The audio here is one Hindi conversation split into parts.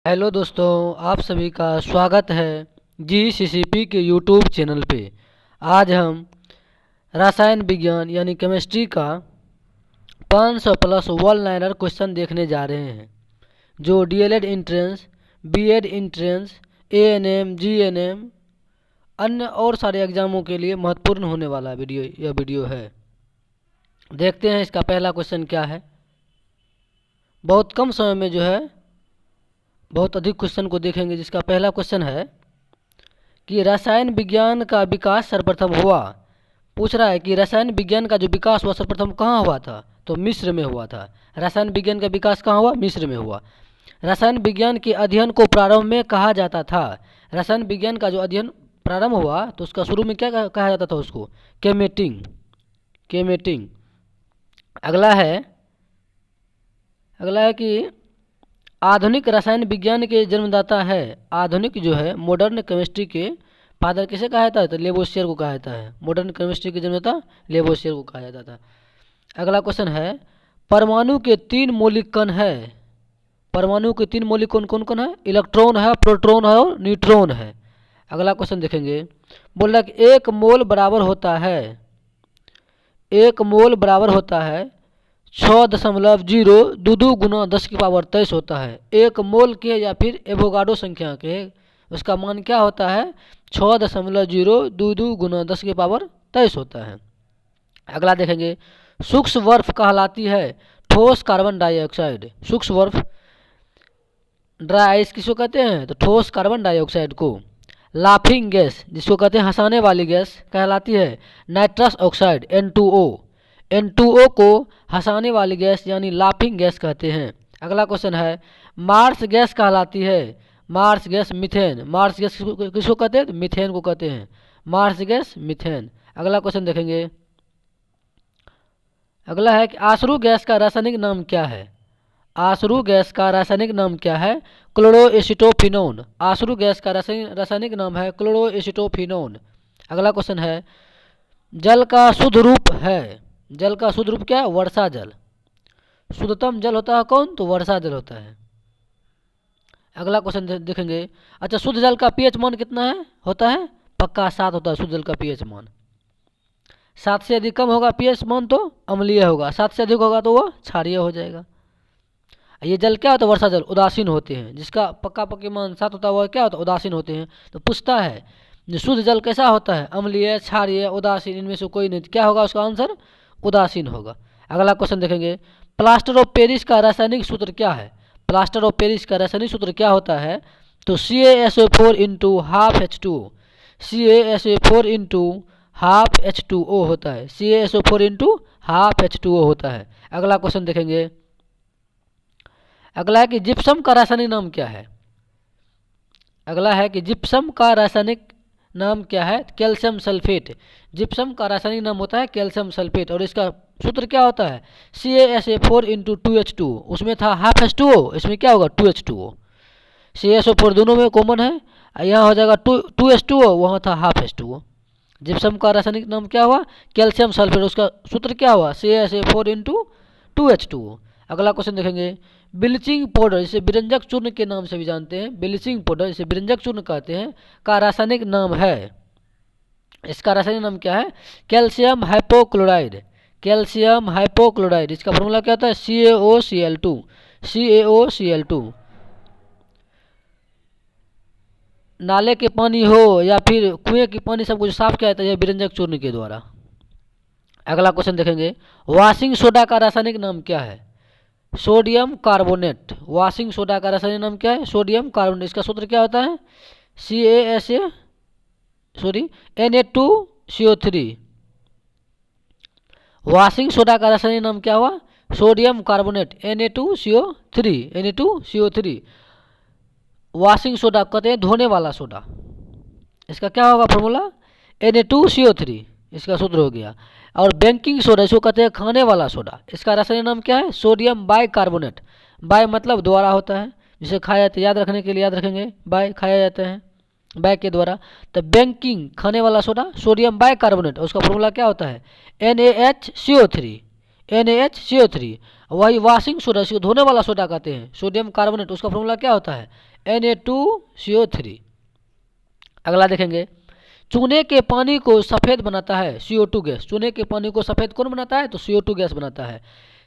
हेलो दोस्तों, आप सभी का स्वागत है GCCP के यूट्यूब चैनल पे। आज हम रसायन विज्ञान यानी केमिस्ट्री का 500 प्लस वन लाइनर क्वेश्चन देखने जा रहे हैं, जो DLED entrance, BEd entrance, ANM, GNM अन्य और सारे एग्जामों के लिए महत्वपूर्ण होने वाला यह वीडियो है। देखते हैं इसका पहला क्वेश्चन क्या है। बहुत कम समय में जो है बहुत अधिक क्वेश्चन को देखेंगे। जिसका पहला क्वेश्चन है कि रसायन विज्ञान का विकास सर्वप्रथम हुआ। पूछ रहा है कि रसायन विज्ञान का जो विकास हुआ सर्वप्रथम कहाँ हुआ था, तो मिस्र में हुआ था। रसायन विज्ञान का विकास कहाँ हुआ? मिस्र में हुआ। रसायन विज्ञान के अध्ययन को प्रारंभ में कहा जाता था। रसायन विज्ञान का जो अध्ययन प्रारंभ हुआ तो उसका शुरू में क्या कहा जाता था? उसको केमेटिंग। केमेटिंग। अगला है कि आधुनिक रसायन विज्ञान के जन्मदाता है। आधुनिक जो है मॉडर्न केमिस्ट्री के फादर किसे कहा जाता है? तो लेवोसियर को कहा जाता है। मॉडर्न केमिस्ट्री के जन्मदाता लेवोसियर को कहा जाता था। अगला क्वेश्चन है, परमाणु के 3 मौलिक कण है। परमाणु के 3 मौलिक कण कौन कौन है? इलेक्ट्रॉन है, प्रोटॉन है और न्यूट्रॉन है। अगला क्वेश्चन देखेंगे। बोल रहा है कि 1 मोल बराबर होता है 6.02 गुना 10 की पावर 23 होता है। 1 मोल के या फिर एवोगाड्रो संख्या के उसका मान क्या होता है? 6.02 गुना 10 की पावर 23 होता है। अगला देखेंगे, सूक्ष्म बर्फ कहलाती है ठोस कार्बन डाइऑक्साइड। सूक्ष्म बर्फ ड्राई आइस किसको कहते हैं? तो ठोस कार्बन डाइऑक्साइड को। लाफिंग गैस जिसको कहते हैं हंसाने वाली गैस कहलाती है नाइट्रस ऑक्साइड N2O। N2O को हंसाने वाली गैस यानी लाफिंग गैस कहते हैं। अगला क्वेश्चन है, मार्स गैस कहलाती है marsh gas methane. Marsh gas किसको कहते हैं? मीथेन को कहते हैं। Marsh gas methane. अगला क्वेश्चन देखेंगे। अगला है कि आसरू गैस का रासायनिक नाम क्या है? आसरू गैस का रासायनिक नाम क्या है? क्लोरोएसिटोफिनोन। आसरू गैस का रासायनिक नाम है क्लोरोएसिटोफिनोन। अगला क्वेश्चन है, जल का शुद्ध रूप है। जल का शुद्ध रूप क्या है? वर्षा जल। शुद्धतम जल होता है कौन? तो वर्षा जल होता है। अगला क्वेश्चन देखेंगे। अच्छा, शुद्ध जल का पीएच मान कितना है होता है? पक्का 7 होता है शुद्ध जल का पीएच मान। 7 से अधिक कम होगा पीएच मान तो अम्लीय होगा, 7 से अधिक होगा तो वह क्षारीय हो जाएगा। ये जल क्या होता है? वर्षा जल उदासीन होते हैं। जिसका पक्का पक्की मान 7 होता है वह क्या होता है? उदासीन होते हैं। तो पूछता है शुद्ध जल कैसा होता है? अम्लीय, क्षारीय, उदासीन, इनमें से कोई नहीं। क्या होगा उसका आंसर? उदासीन होगा। अगला क्वेश्चन देखेंगे, प्लास्टर ऑफ पेरिस का रासायनिक सूत्र क्या है? प्लास्टर ऑफ पेरिस का रासायनिक सूत्र क्या होता है? तो CaSO4 into half H2O। CaSO4 into half H2O होता है। CaSO4 इंटू हाफ H2O होता है। अगला क्वेश्चन देखेंगे। अगला है कि जिप्सम का रासायनिक नाम क्या है? अगला है कि जिप्सम का रासायनिक नाम क्या है? Calcium sulphate. जिप्सम का रासायनिक नाम होता है कैल्शियम सल्फेट और इसका सूत्र क्या होता है? CaSO4 into 2H2O। उसमें था हाफ H2O, इसमें क्या होगा? 2H2O। CaSO4 दोनों में कॉमन है, यहाँ हो जाएगा 2H2O, वहाँ था हाफ H2O। जिप्सम का रासायनिक नाम क्या हुआ? Calcium sulphate. उसका सूत्र क्या हुआ? CaSO4 into 2H2O। अगला क्वेश्चन देखेंगे, ब्लीचिंग पाउडर जिसे विरंजक चूर्ण के नाम से भी जानते हैं, ब्लीचिंग पाउडर जिसे विरंजक चूर्ण कहते हैं, का रासायनिक नाम है। इसका रासायनिक नाम क्या है? Calcium hypochloride. Calcium hypochloride. इसका फॉर्मूला क्या होता है? CaOCl2। CaOCl2। नाले के पानी हो या फिर कुएं के पानी सब कुछ साफ किया जाता है विरंजक चूर्ण के द्वारा। अगला क्वेश्चन देखेंगे, वॉशिंग सोडा का रासायनिक नाम क्या है? Sodium carbonate. वॉशिंग सोडा का रासायनिक नाम क्या है? Sodium carbonate. इसका सूत्र क्या होता है? Na2CO3। वॉशिंग सोडा का रासायनिक नाम क्या हुआ? Sodium carbonate Na2CO3। Na2CO3। Washing soda कहते हैं धोने वाला सोडा। इसका क्या होगा फॉर्मूला? Na2CO3। इसका सूत्र हो गया। और बेकिंग सोडा इसको कहते हैं खाने वाला सोडा। इसका रासायनिक नाम क्या है? Sodium bicarbonate. बाय मतलब द्वारा होता है, जिसे खाया जाता है, याद रखने के लिए याद रखेंगे, बाय खाया जाता है बाय के द्वारा। तो बेकिंग खाने वाला सोडा सोडियम बाइकार्बोनेट, उसका फॉर्मूला क्या होता है? NaHCO3। NaHCO3। वही वॉशिंग सोडा इसको धोने वाला सोडा कहते हैं, सोडियम कार्बोनेट, उसका फॉर्मूला क्या होता है? Na2CO3। अगला देखेंगे, चूने के पानी को सफ़ेद बनाता है CO2 गैस। चूने के पानी को सफ़ेद कौन बनाता है? तो CO2 गैस बनाता है।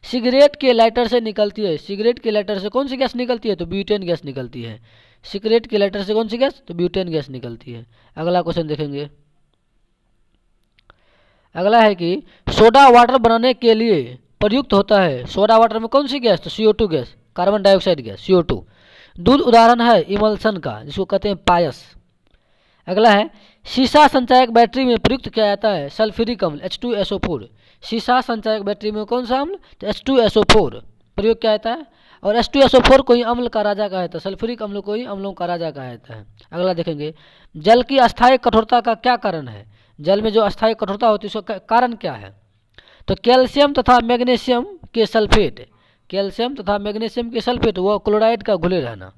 सिगरेट के लाइटर से निकलती है, सिगरेट के लाइटर से कौन सी गैस निकलती है? तो ब्यूटेन गैस निकलती है। सिगरेट के लाइटर से कौन सी गैस? तो ब्यूटेन गैस निकलती है। अगला क्वेश्चन देखेंगे, अगला है कि सोडा वाटर बनाने के लिए प्रयुक्त होता है। सोडा वाटर में कौन सी गैस? तो CO2 gas, carbon dioxide gas CO2। दूध उदाहरण है इमल्सन का, जिसको कहते हैं पायस। अगला है, शीशा संचायक बैटरी में प्रयुक्त किया जाता है सल्फ्यूरिक अम्ल H2SO4। शीशा संचायक बैटरी में कौन सा अम्ल? तो H2SO4 प्रयोग किया जाता है। और H2SO4 को ही अम्ल का राजा कहा जाता है, सल्फ्यूरिक अम्ल को ही अम्लों का राजा कहा जाता है। अगला देखेंगे, जल की अस्थायी कठोरता का क्या कारण है? जल में जो अस्थायी कठोरता होती है उसका कारण क्या है? तो कैल्शियम तथा मैग्नीशियम के सल्फेट, कैल्शियम तथा मैग्नीशियम के सल्फेट व क्लोराइड का घुले रहना।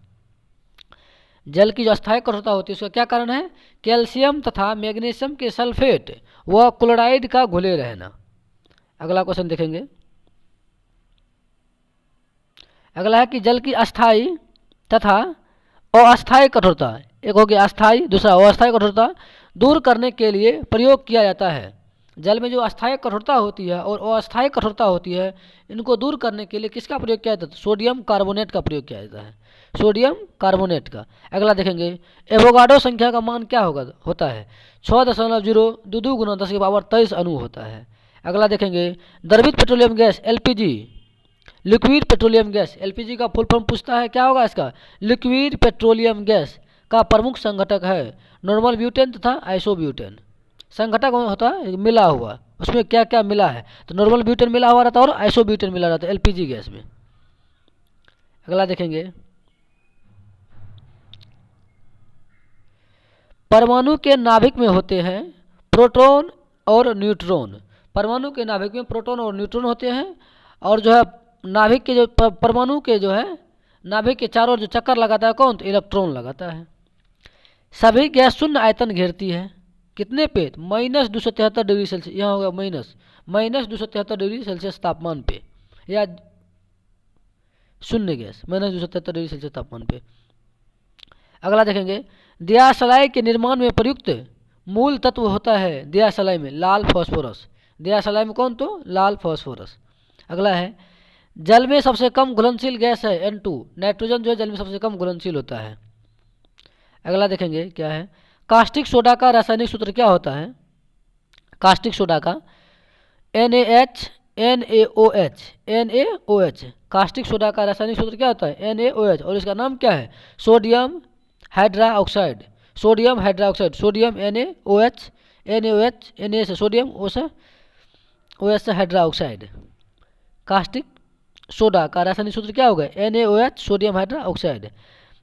जल की जो अस्थायी कठोरता होती है उसका क्या कारण है? कैल्शियम तथा मैग्नीशियम के सल्फेट व क्लोराइड का घुले रहना। अगला क्वेश्चन देखेंगे, अगला है कि जल की अस्थायी तथा अस्थायी कठोरता, एक हो गया अस्थायी, दूसरा अस्थायी कठोरता, दूर करने के लिए प्रयोग किया जाता है। जल में जो अस्थायी कठोरता होती है और अस्थायी कठोरता होती है, इनको दूर करने के लिए किसका प्रयोग किया जाता है? सोडियम कार्बोनेट का प्रयोग किया जाता है, सोडियम कार्बोनेट का। अगला देखेंगे, एवोगाड्रो संख्या का मान क्या होता है? 6.02 गुना 10⁻23 अणु होता है। अगला देखेंगे, द्रवित petroleum gas LPG, liquid petroleum gas, LPG का फुल फॉर्म पूछता है, क्या होगा इसका? लिक्विड पेट्रोलियम गैस का प्रमुख संघटक है नॉर्मल ब्यूटेन तथा आइसोब्यूटेन। संघटक होता है मिला हुआ, उसमें क्या क्या मिला है? तो नॉर्मल ब्यूटेन मिला हुआ रहता है और आइसोब्यूटेन मिला रहता है LPG गैस में। अगला देखेंगे, परमाणु के नाभिक में होते हैं प्रोटॉन और न्यूट्रॉन। परमाणु के नाभिक में प्रोटॉन और न्यूट्रॉन होते हैं, और जो है नाभिक के जो परमाणु के जो है नाभिक के चारों ओर जो चक्कर लगाता है कौन? तो इलेक्ट्रॉन लगाता है। सभी गैस शून्य आयतन घेरती है, कितने पे? -273 डिग्री सेल्सियस, यहाँ होगा -273 डिग्री सेल्सियस तापमान पे, या शून्य गैस -273 डिग्री सेल्सियस तापमान पे। अगला देखेंगे, दियासलाई के निर्माण में प्रयुक्त मूल तत्व होता है दियासलाई में लाल फास्फोरस। दियासलाई में कौन? तो लाल फास्फोरस। अगला है, जल में सबसे कम घुलनशील गैस है N2। नाइट्रोजन जो है जल में सबसे कम घुलनशील होता है। अगला देखेंगे क्या है, कास्टिक सोडा का रासायनिक सूत्र क्या होता है? कास्टिक सोडा का NaOH। कास्टिक सोडा का रासायनिक सूत्र क्या होता है? NaOH, और इसका नाम क्या है? Sodium hydroxide, sodium hydroxide, sodium NaOH, Na से सोडियम, O से OH से हाइड्रोक्साइड। कास्टिक सोडा का रासायनिक सूत्र क्या होगा? NaOH, sodium hydroxide.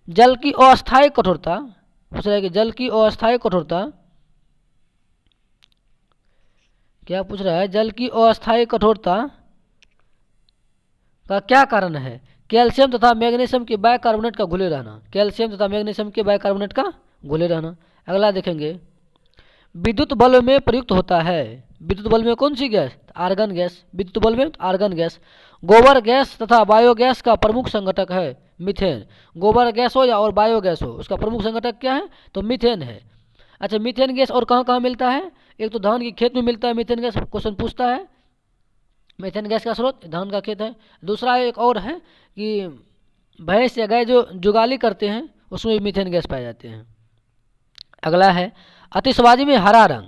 जल की अस्थायी कठोरता, पूछ रहा है कि जल की अस्थायी कठोरता क्या पूछ रहा है? जल की अस्थायी कठोरता का क्या कारण है? कैल्शियम तथा मैग्नीशियम के बाइकार्बोनेट का घुले रहना, कैल्शियम तथा मैग्नीशियम के बाइकार्बोनेट का घुले रहना। अगला देखेंगे, विद्युत बल्ब में प्रयुक्त होता है। विद्युत बल्ब में कौन सी गैस? Argon gas. विद्युत बल्ब में आर्गन गैस। गोबर गैस तथा बायोगैस का प्रमुख संघटक है मीथेन। गोबर गैस हो या और बायोगैस हो, उसका प्रमुख संघटक क्या है? तो मीथेन है। अच्छा, मीथेन गैस और कहाँ कहाँ मिलता है? एक तो धान की खेत में मिलता है मीथेन गैस, क्वेश्चन पूछता है। मीथेन गैस का स्रोत धान का खेत है। दूसरा एक और है कि भैंस या गाय जो जुगाली करते हैं उसमें भी मीथेन गैस पाए जाते हैं। अगला है, आतिशबाजी में हरा रंग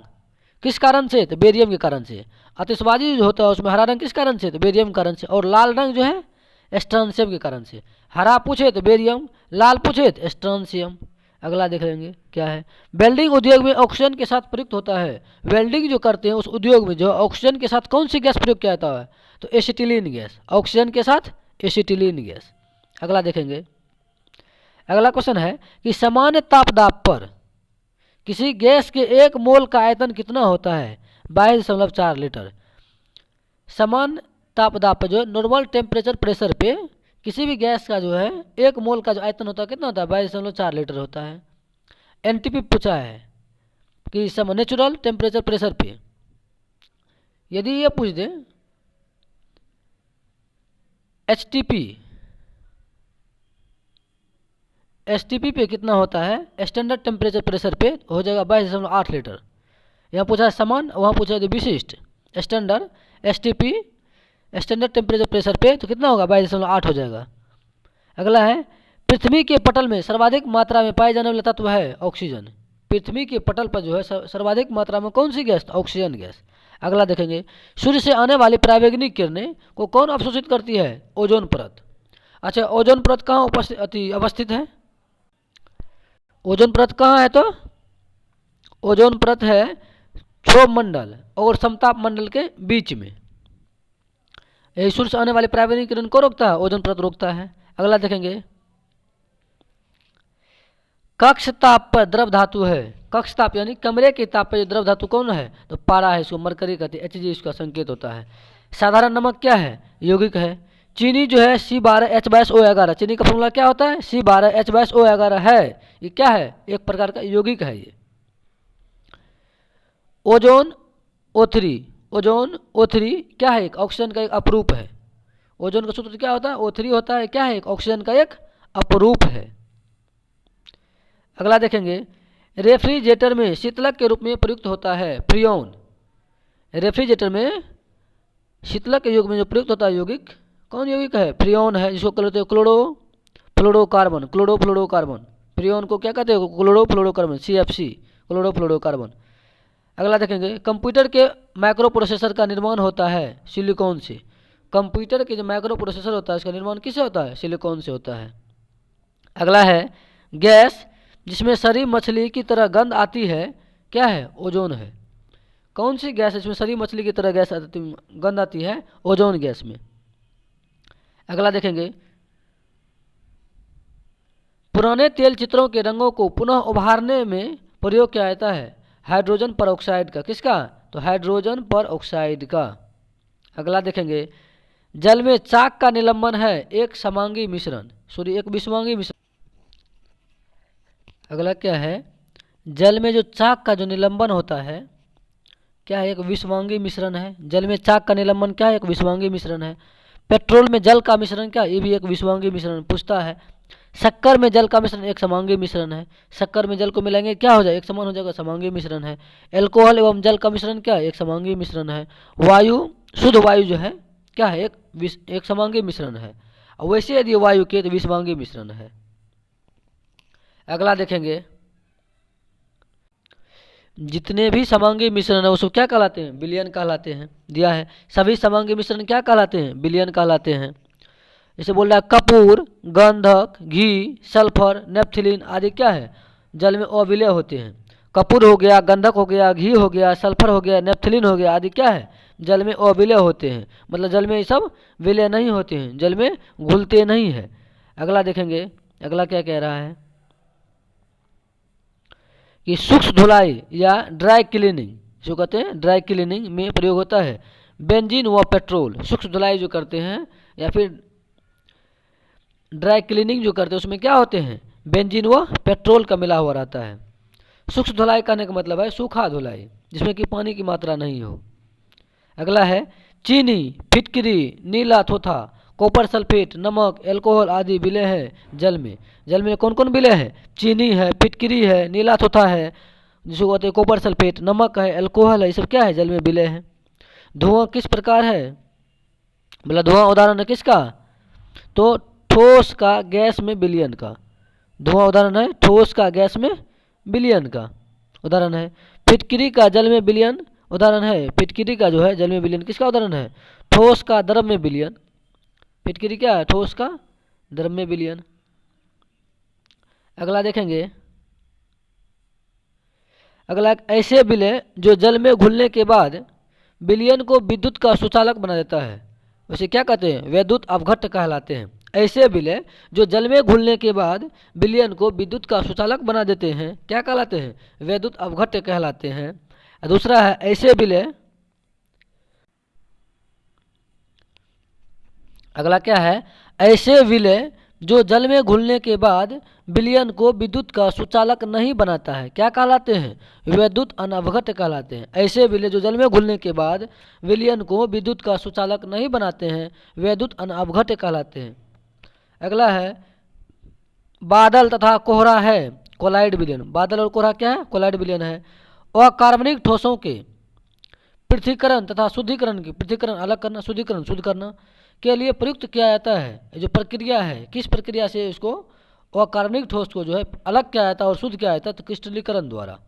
किस कारण से? तो बेरियम के कारण से। आतिशबाजी जो होता है उसमें हरा रंग किस कारण से? तो बेरियम के कारण से। और लाल रंग जो है स्ट्रांसियम के कारण से। हरा पूछे तो बेरियम, लाल पूछे तो स्ट्रांसियम। अगला देख लेंगे क्या है, वेल्डिंग उद्योग में ऑक्सीजन के साथ प्रयुक्त होता है। वेल्डिंग जो करते हैं उस उद्योग में जो ऑक्सीजन के साथ कौन सी गैस प्रयोग किया जाता है? तो एसिटिलीन गैस, ऑक्सीजन के साथ एसिटिलीन गैस। अगला देखेंगे, अगला क्वेश्चन है कि सामान्य तापदाब पर किसी गैस के 1 मोल का आयतन कितना होता है? 22.4 लीटर। समान तापदाब पर जो नॉर्मल टेम्परेचर प्रेशर पे किसी भी गैस का जो है 1 मोल का जो आयतन होता है कितना होता है? 22.4 लीटर होता है। NTP पूछा है कि नेचुरल टेम्परेचर प्रेशर पे, यदि ये पूछ दे HTP एसटीपी पे कितना होता है, स्टैंडर्ड टेम्परेचर प्रेशर पे हो जाएगा 22.8 लीटर। यहाँ पूछा है समान, वहाँ पूछा है विशिष्ट। Standard STP standard temperature pressure पे तो कितना होगा, 22.8 हो जाएगा। अगला है पृथ्वी के पटल में सर्वाधिक मात्रा में पाए जाने वाला तत्व है ऑक्सीजन। पृथ्वी के पटल पर जो है सर्वाधिक मात्रा में कौन सी गैस, ऑक्सीजन गैस। अगला देखेंगे सूर्य से आने वाली परावैंगनिक किरणें को कौन अवशोषित करती है, ओजोन परत। अच्छा, ओजोन परत कहाँ अवस्थित है, ओजोन परत कहाँ है, तो ओजोन परत है क्षोभ मंडल और समताप मंडल के बीच में। यही सूर्य से आने वाली परावैंगनिक किरण को रोकता है, ओजोन परत रोकता है। अगला देखेंगे कक्ष ताप पर द्रव धातु है, कक्ष ताप यानी कमरे के ताप पर द्रव धातु कौन है, तो पारा है, इसको मरकरी कहते हैं, Hg इसका संकेत होता है। साधारण नमक क्या है, यौगिक है। चीनी जो है C12H22O11, चीनी का फॉर्मूला क्या होता है, C12H22O11 है, ये क्या है, एक प्रकार का यौगिक है ये। ओजोन O3, ओजोन O3 क्या है, एक ऑक्सीजन का एक अपरूप है। ओजोन का सूत्र क्या होता है, O3 होता है, क्या है, एक ऑक्सीजन का एक अपरूप है। अगला देखेंगे रेफ्रिजरेटर में शीतलक के रूप में प्रयुक्त होता है फ्रियोन। रेफ्रिजरेटर में शीतलक के युग में जो प्रयुक्त होता है यौगिक, कौन यौगिक है, फ्रियोन है, जिसको कहते हैं क्लोरोफ्लोरोकार्बन, क्लोरोफ्लोरोकार्बन। फ्रियोन को क्या कहते हैं, क्लोरोफ्लोरोकार्बन, CFC, क्लोरोफ्लोरोकार्बन। अगला देखेंगे कंप्यूटर के माइक्रो प्रोसेसर का निर्माण होता है सिलिकॉन से। कंप्यूटर के जो माइक्रो प्रोसेसर होता है उसका निर्माण किससे होता है, सिलिकॉन से होता है। अगला है गैस जिसमें सरी मछली की तरह गंध आती है, क्या है, ओजोन है। कौन सी गैस है इसमें सरी मछली की तरह गैस गंध आती है, ओजोन गैस में। अगला देखेंगे पुराने तेल चित्रों के रंगों को पुनः उभारने में प्रयोग किया जाता है हाइड्रोजन परऑक्साइड का, किसका, तो हाइड्रोजन परऑक्साइड का। अगला देखेंगे जल में चाक का निलंबन है एक समांगी मिश्रण, एक विषमांगी मिश्रण। अगला क्या है, जल में जो चाक का जो निलंबन होता है क्या है, एक विषवांगी मिश्रण है। जल में चाक का निलंबन क्या है, एक विषवांगी मिश्रण है। पेट्रोल में जल का मिश्रण क्या, ये भी एक विषवांगी मिश्रण पूछता है। शक्कर में जल का मिश्रण एक समांगी मिश्रण है। शक्कर में जल को मिलाएंगे क्या हो जाए, एक समान हो जाएगा, समांगी मिश्रण है। एल्कोहल एवं जल का मिश्रण क्या है, एक समांगी मिश्रण है। वायु, शुद्ध वायु जो है क्या है, एक समांगी मिश्रण है। वैसे यदि वायु के तो विषवांगी मिश्रण है। अगला देखेंगे जितने भी समांगी मिश्रण है उसको क्या कहलाते हैं, विलयन कहलाते हैं। दिया है सभी समांगी मिश्रण क्या कहलाते हैं, विलयन कहलाते हैं। इसे बोल रहा है कपूर, गंधक, घी, सल्फर, नेप्थिलीन आदि क्या है, जल में अविलय होते हैं। कपूर हो गया, गंधक हो गया, घी हो गया, सल्फर हो गया, नेप्थिलीन हो गया आदि क्या है, जल में अविलय होते हैं, मतलब जल में ये सब विलय नहीं होते हैं, जल में घुलते नहीं है। अगला देखेंगे अगला क्या कह रहा है कि सूक्ष्म धुलाई या ड्राई क्लीनिंग, जो कहते हैं ड्राई क्लीनिंग में प्रयोग होता है बेंजीन व पेट्रोल। सूक्ष्म धुलाई जो करते हैं या फिर ड्राई क्लीनिंग जो करते हैं उसमें क्या होते हैं, बेंजीन व पेट्रोल का मिला हुआ रहता है। सूक्ष्म धुलाई करने का मतलब है सूखा धुलाई, जिसमें कि पानी की मात्रा नहीं हो। अगला है चीनी, फिटकरी, नीला थोथा, कॉपर सल्फेट, नमक, एल्कोहल आदि विलय है जल में। जल में कौन कौन विलय है, चीनी है, फिटकरी है, नीला थोथा है, जिसको कहते हैं कॉपर सल्फेट, नमक है, एल्कोहल है, ये सब क्या है, जल में विलय है। धुआं किस प्रकार है, बोला धुआं उदाहरण है किसका, तो ठोस का गैस में विलयन का। धुआं उदाहरण है ठोस का गैस में विलयन का उदाहरण है। फिटकरी का जल में विलयन उदाहरण है, फिटकरी का जो है जल में विलयन किसका उदाहरण है, ठोस का द्रव में विलयन। फिटकरी क्या है, ठोस का द्रव में विलयन। अगला देखेंगे अगला ऐसे विलय जो जल में घुलने के बाद विलयन को विद्युत का सुचालक बना देता है, उसे क्या कहते हैं, वैद्युत अपघट्य कहलाते हैं। ऐसे विलय जो जल में घुलने के बाद विलयन को विद्युत का सुचालक बना देते हैं क्या कहलाते हैं, वैद्युत अपघट्य कहलाते हैं। दूसरा है ऐसे विलय, अगला क्या है, ऐसे विलय जो जल में घुलने के बाद विलयन को विद्युत का सुचालक नहीं बनाता है क्या कहलाते हैं, वैद्युत अनवघट्य कहलाते हैं। ऐसे विलय जो जल में घुलने के बाद विलयन को विद्युत का सुचालक नहीं बनाते हैं, वैद्युत अनवघट्य कहलाते हैं। अगला है बादल तथा कोहरा है कोलाइड विलयन। बादल और कोहरा क्या है? कोलाइड विलयन है। अकार्बनिक ठोसों के पृथक्करण तथा शुद्धिकरण की, पृथक्करण अलग करना, शुद्धिकरण शुद्ध करना के लिए प्रयुक्त किया जाता है। ये जो प्रक्रिया है, किस प्रक्रिया से इसको अकार्बनिक ठोस को जो है अलग किया जाता है और शुद्ध किया जाता है? तो क्रिस्टलीकरण द्वारा।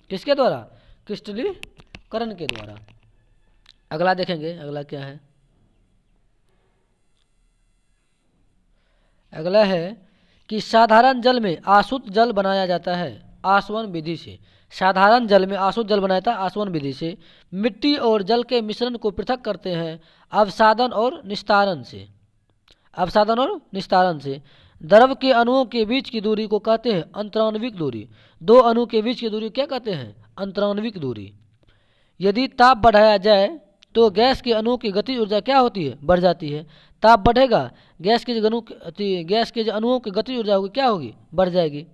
किसके द्वारा? क्रिस्टलीकरण के द्वारा। अगला देखेंगे, अगला क्या है? अगला है कि साधारण जल में आसुत जल बनाया जाता है आसवन विधि से। साधारण जल में आसुत जल बनाया जाता है आसवन विधि से। मिट्टी और जल के मिश्रण को पृथक करते हैं अवसादन और निस्तारण से। अवसादन और निस्तारण से। द्रव के अणुओं के बीच की दूरी को कहते हैं अंतराण्विक दूरी। दो अणु के बीच की दूरी क्या कहते हैं? अंतराण्विक दूरी। यदि ताप बढ़ाया जाए तो गैस के अणुओं की गतिज ऊर्जा क्या होती है? बढ़ जाती है। ताप बढ़ेगा, गैस के जो अणुओं की गतिज ऊर्जा होगी क्या होगी? बढ़ जाएगी।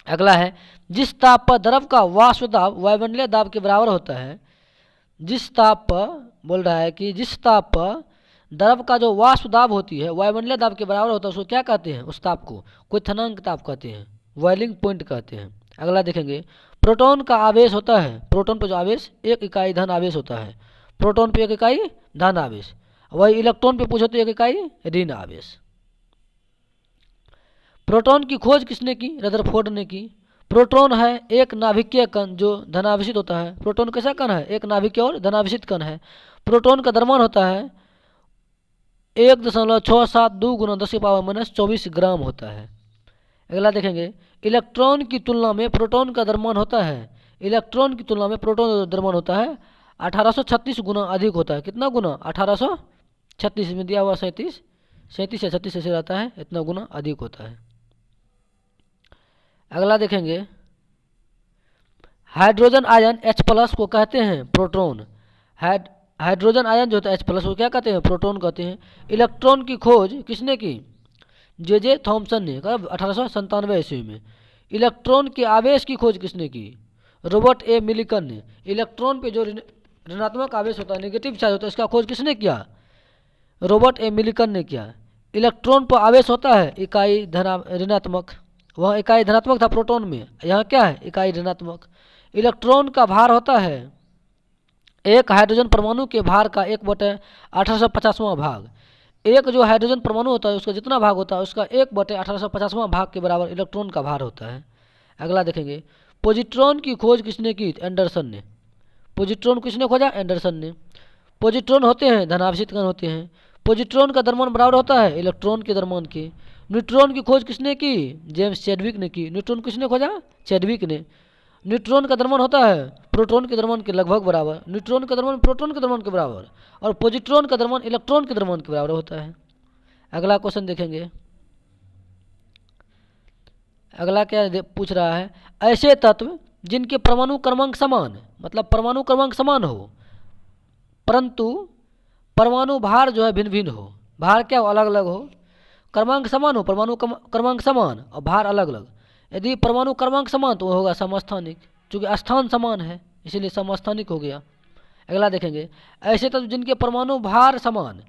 अगला है जिस ताप पर द्रव का वाष्प दाब वायुमंडलीय दाब के बराबर होता है। जिस ताप पर बोल रहा है कि जिस ताप पर द्रव का जो वाष्प दाब होती है वायुमंडलीय दाब के बराबर होता है उसको क्या कहते हैं? उस ताप को क्वथनांक ताप कहते हैं, बॉइलिंग पॉइंट कहते हैं। अगला देखेंगे प्रोटॉन का आवेश होता है। प्रोटॉन पर जो आवेश 1 इकाई धन आवेश होता है। प्रोटॉन पे 1 इकाई धन आवेश। वही इलेक्ट्रॉन पे पूछो तो 1 इकाई ऋण आवेश। प्रोटॉन की खोज किसने की? रदरफोर्ड ने की। प्रोटॉन है एक नाभिकीय कण जो धनावेशित होता है। प्रोटॉन कैसा कण है? एक नाभिकीय और धनावेशित कण है। प्रोटॉन का द्रव्यमान होता है 1.672 गुना 10⁻⁻24 ग्राम होता है। अगला देखेंगे इलेक्ट्रॉन की तुलना में प्रोटॉन का द्रव्यमान होता है। इलेक्ट्रॉन की तुलना में प्रोटॉन का द्रव्यमान होता है 1836 गुना अधिक होता है। कितना गुना? 1836 में दिया हुआ 37 या 36 ऐसे रहता है, इतना गुना अधिक होता है। अगला देखेंगे हाइड्रोजन आयन H+ को कहते हैं प्रोटॉन। हाइड्रोजन आयन जो होता है H+ को क्या कहते हैं? प्रोटॉन कहते हैं। इलेक्ट्रॉन की खोज किसने की? जे थॉमसन ने, कब? 1897 ईस्वी में। इलेक्ट्रॉन के आवेश की खोज किसने की? रॉबर्ट ए मिलिकन ने। इलेक्ट्रॉन पे जो ऋणात्मक आवेश होता है, नेगेटिव चार्ज होता है, इसका खोज किसने किया? रॉबर्ट ए मिलिकन ने किया। इलेक्ट्रॉन पर आवेश होता है इकाई ऋणात्मक, वहाँ इकाई धनात्मक था प्रोटॉन में, यहाँ क्या है? इकाई ऋणात्मक। इलेक्ट्रॉन का भार होता है एक हाइड्रोजन परमाणु के भार का 1/1850वां भाग। एक जो हाइड्रोजन परमाणु होता है उसका जितना भाग होता है उसका 1/1850वां भाग के बराबर इलेक्ट्रॉन का भार होता है। अगला देखेंगे पॉजिट्रॉन की खोज किसने की? एंडरसन ने। पॉजिट्रॉन किसने खोजा? एंडरसन ने। पॉजिट्रॉन होते हैं धनावेशित कण होते हैं। पॉजिट्रॉन का द्रव्यमान बराबर होता है इलेक्ट्रॉन के द्रव्यमान के। न्यूट्रॉन की खोज किसने की? जेम्स चैडविक ने की। न्यूट्रॉन किसने खोजा? चैडविक ने। न्यूट्रॉन का द्रव्यमान होता है प्रोटॉन के द्रव्यमान के लगभग बराबर। न्यूट्रॉन का द्रव्यमान प्रोटॉन के द्रव्यमान के बराबर और पॉजिट्रॉन का द्रव्यमान इलेक्ट्रॉन के द्रव्यमान के बराबर होता है। अगला क्वेश्चन देखेंगे। अगला क्या पूछ रहा है? ऐसे तत्व जिनके परमाणु क्रमांक समान, मतलब परमाणु क्रमांक समान हो परंतु परमाणु भार जो है भिन्न भिन्न हो। भार क्या हो? अलग अलग हो। क्रमांक समान हो, परमाणु क्रमांक समान और भार अलग अलग। यदि परमाणु क्रमांक समान तो वो होगा समस्थानिक, क्योंकि स्थान समान है इसीलिए समस्थानिक हो गया। अगला देखेंगे ऐसे तत्व जिनके परमाणु भार समान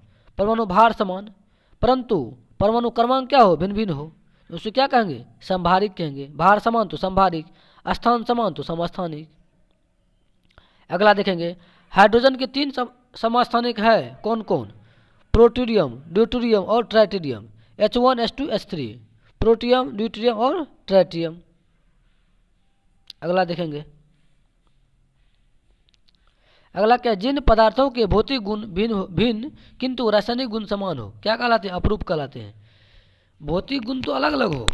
परंतु परमाणु क्रमांक क्या हो? भिन्न भिन्न हो, उसको क्या कहेंगे? समभारिक कहेंगे। भार समान तो समभारिक, स्थान समान तो समस्थानिक। अगला देखेंगे हाइड्रोजन के 3 समस्थानिक है कौन कौन? प्रोटोनियम, ड्यूटेरियम और ट्राइटेरियम। H1 H2 H3 protium, deuterium और ट्राइटियम। अगला देखेंगे अगला क्या? जिन पदार्थों के भौतिक गुण भिन्न किंतु रासायनिक गुण समान हो क्या कहलाते हैं? अपरूप कहलाते हैं। भौतिक गुण तो अलग अलग हो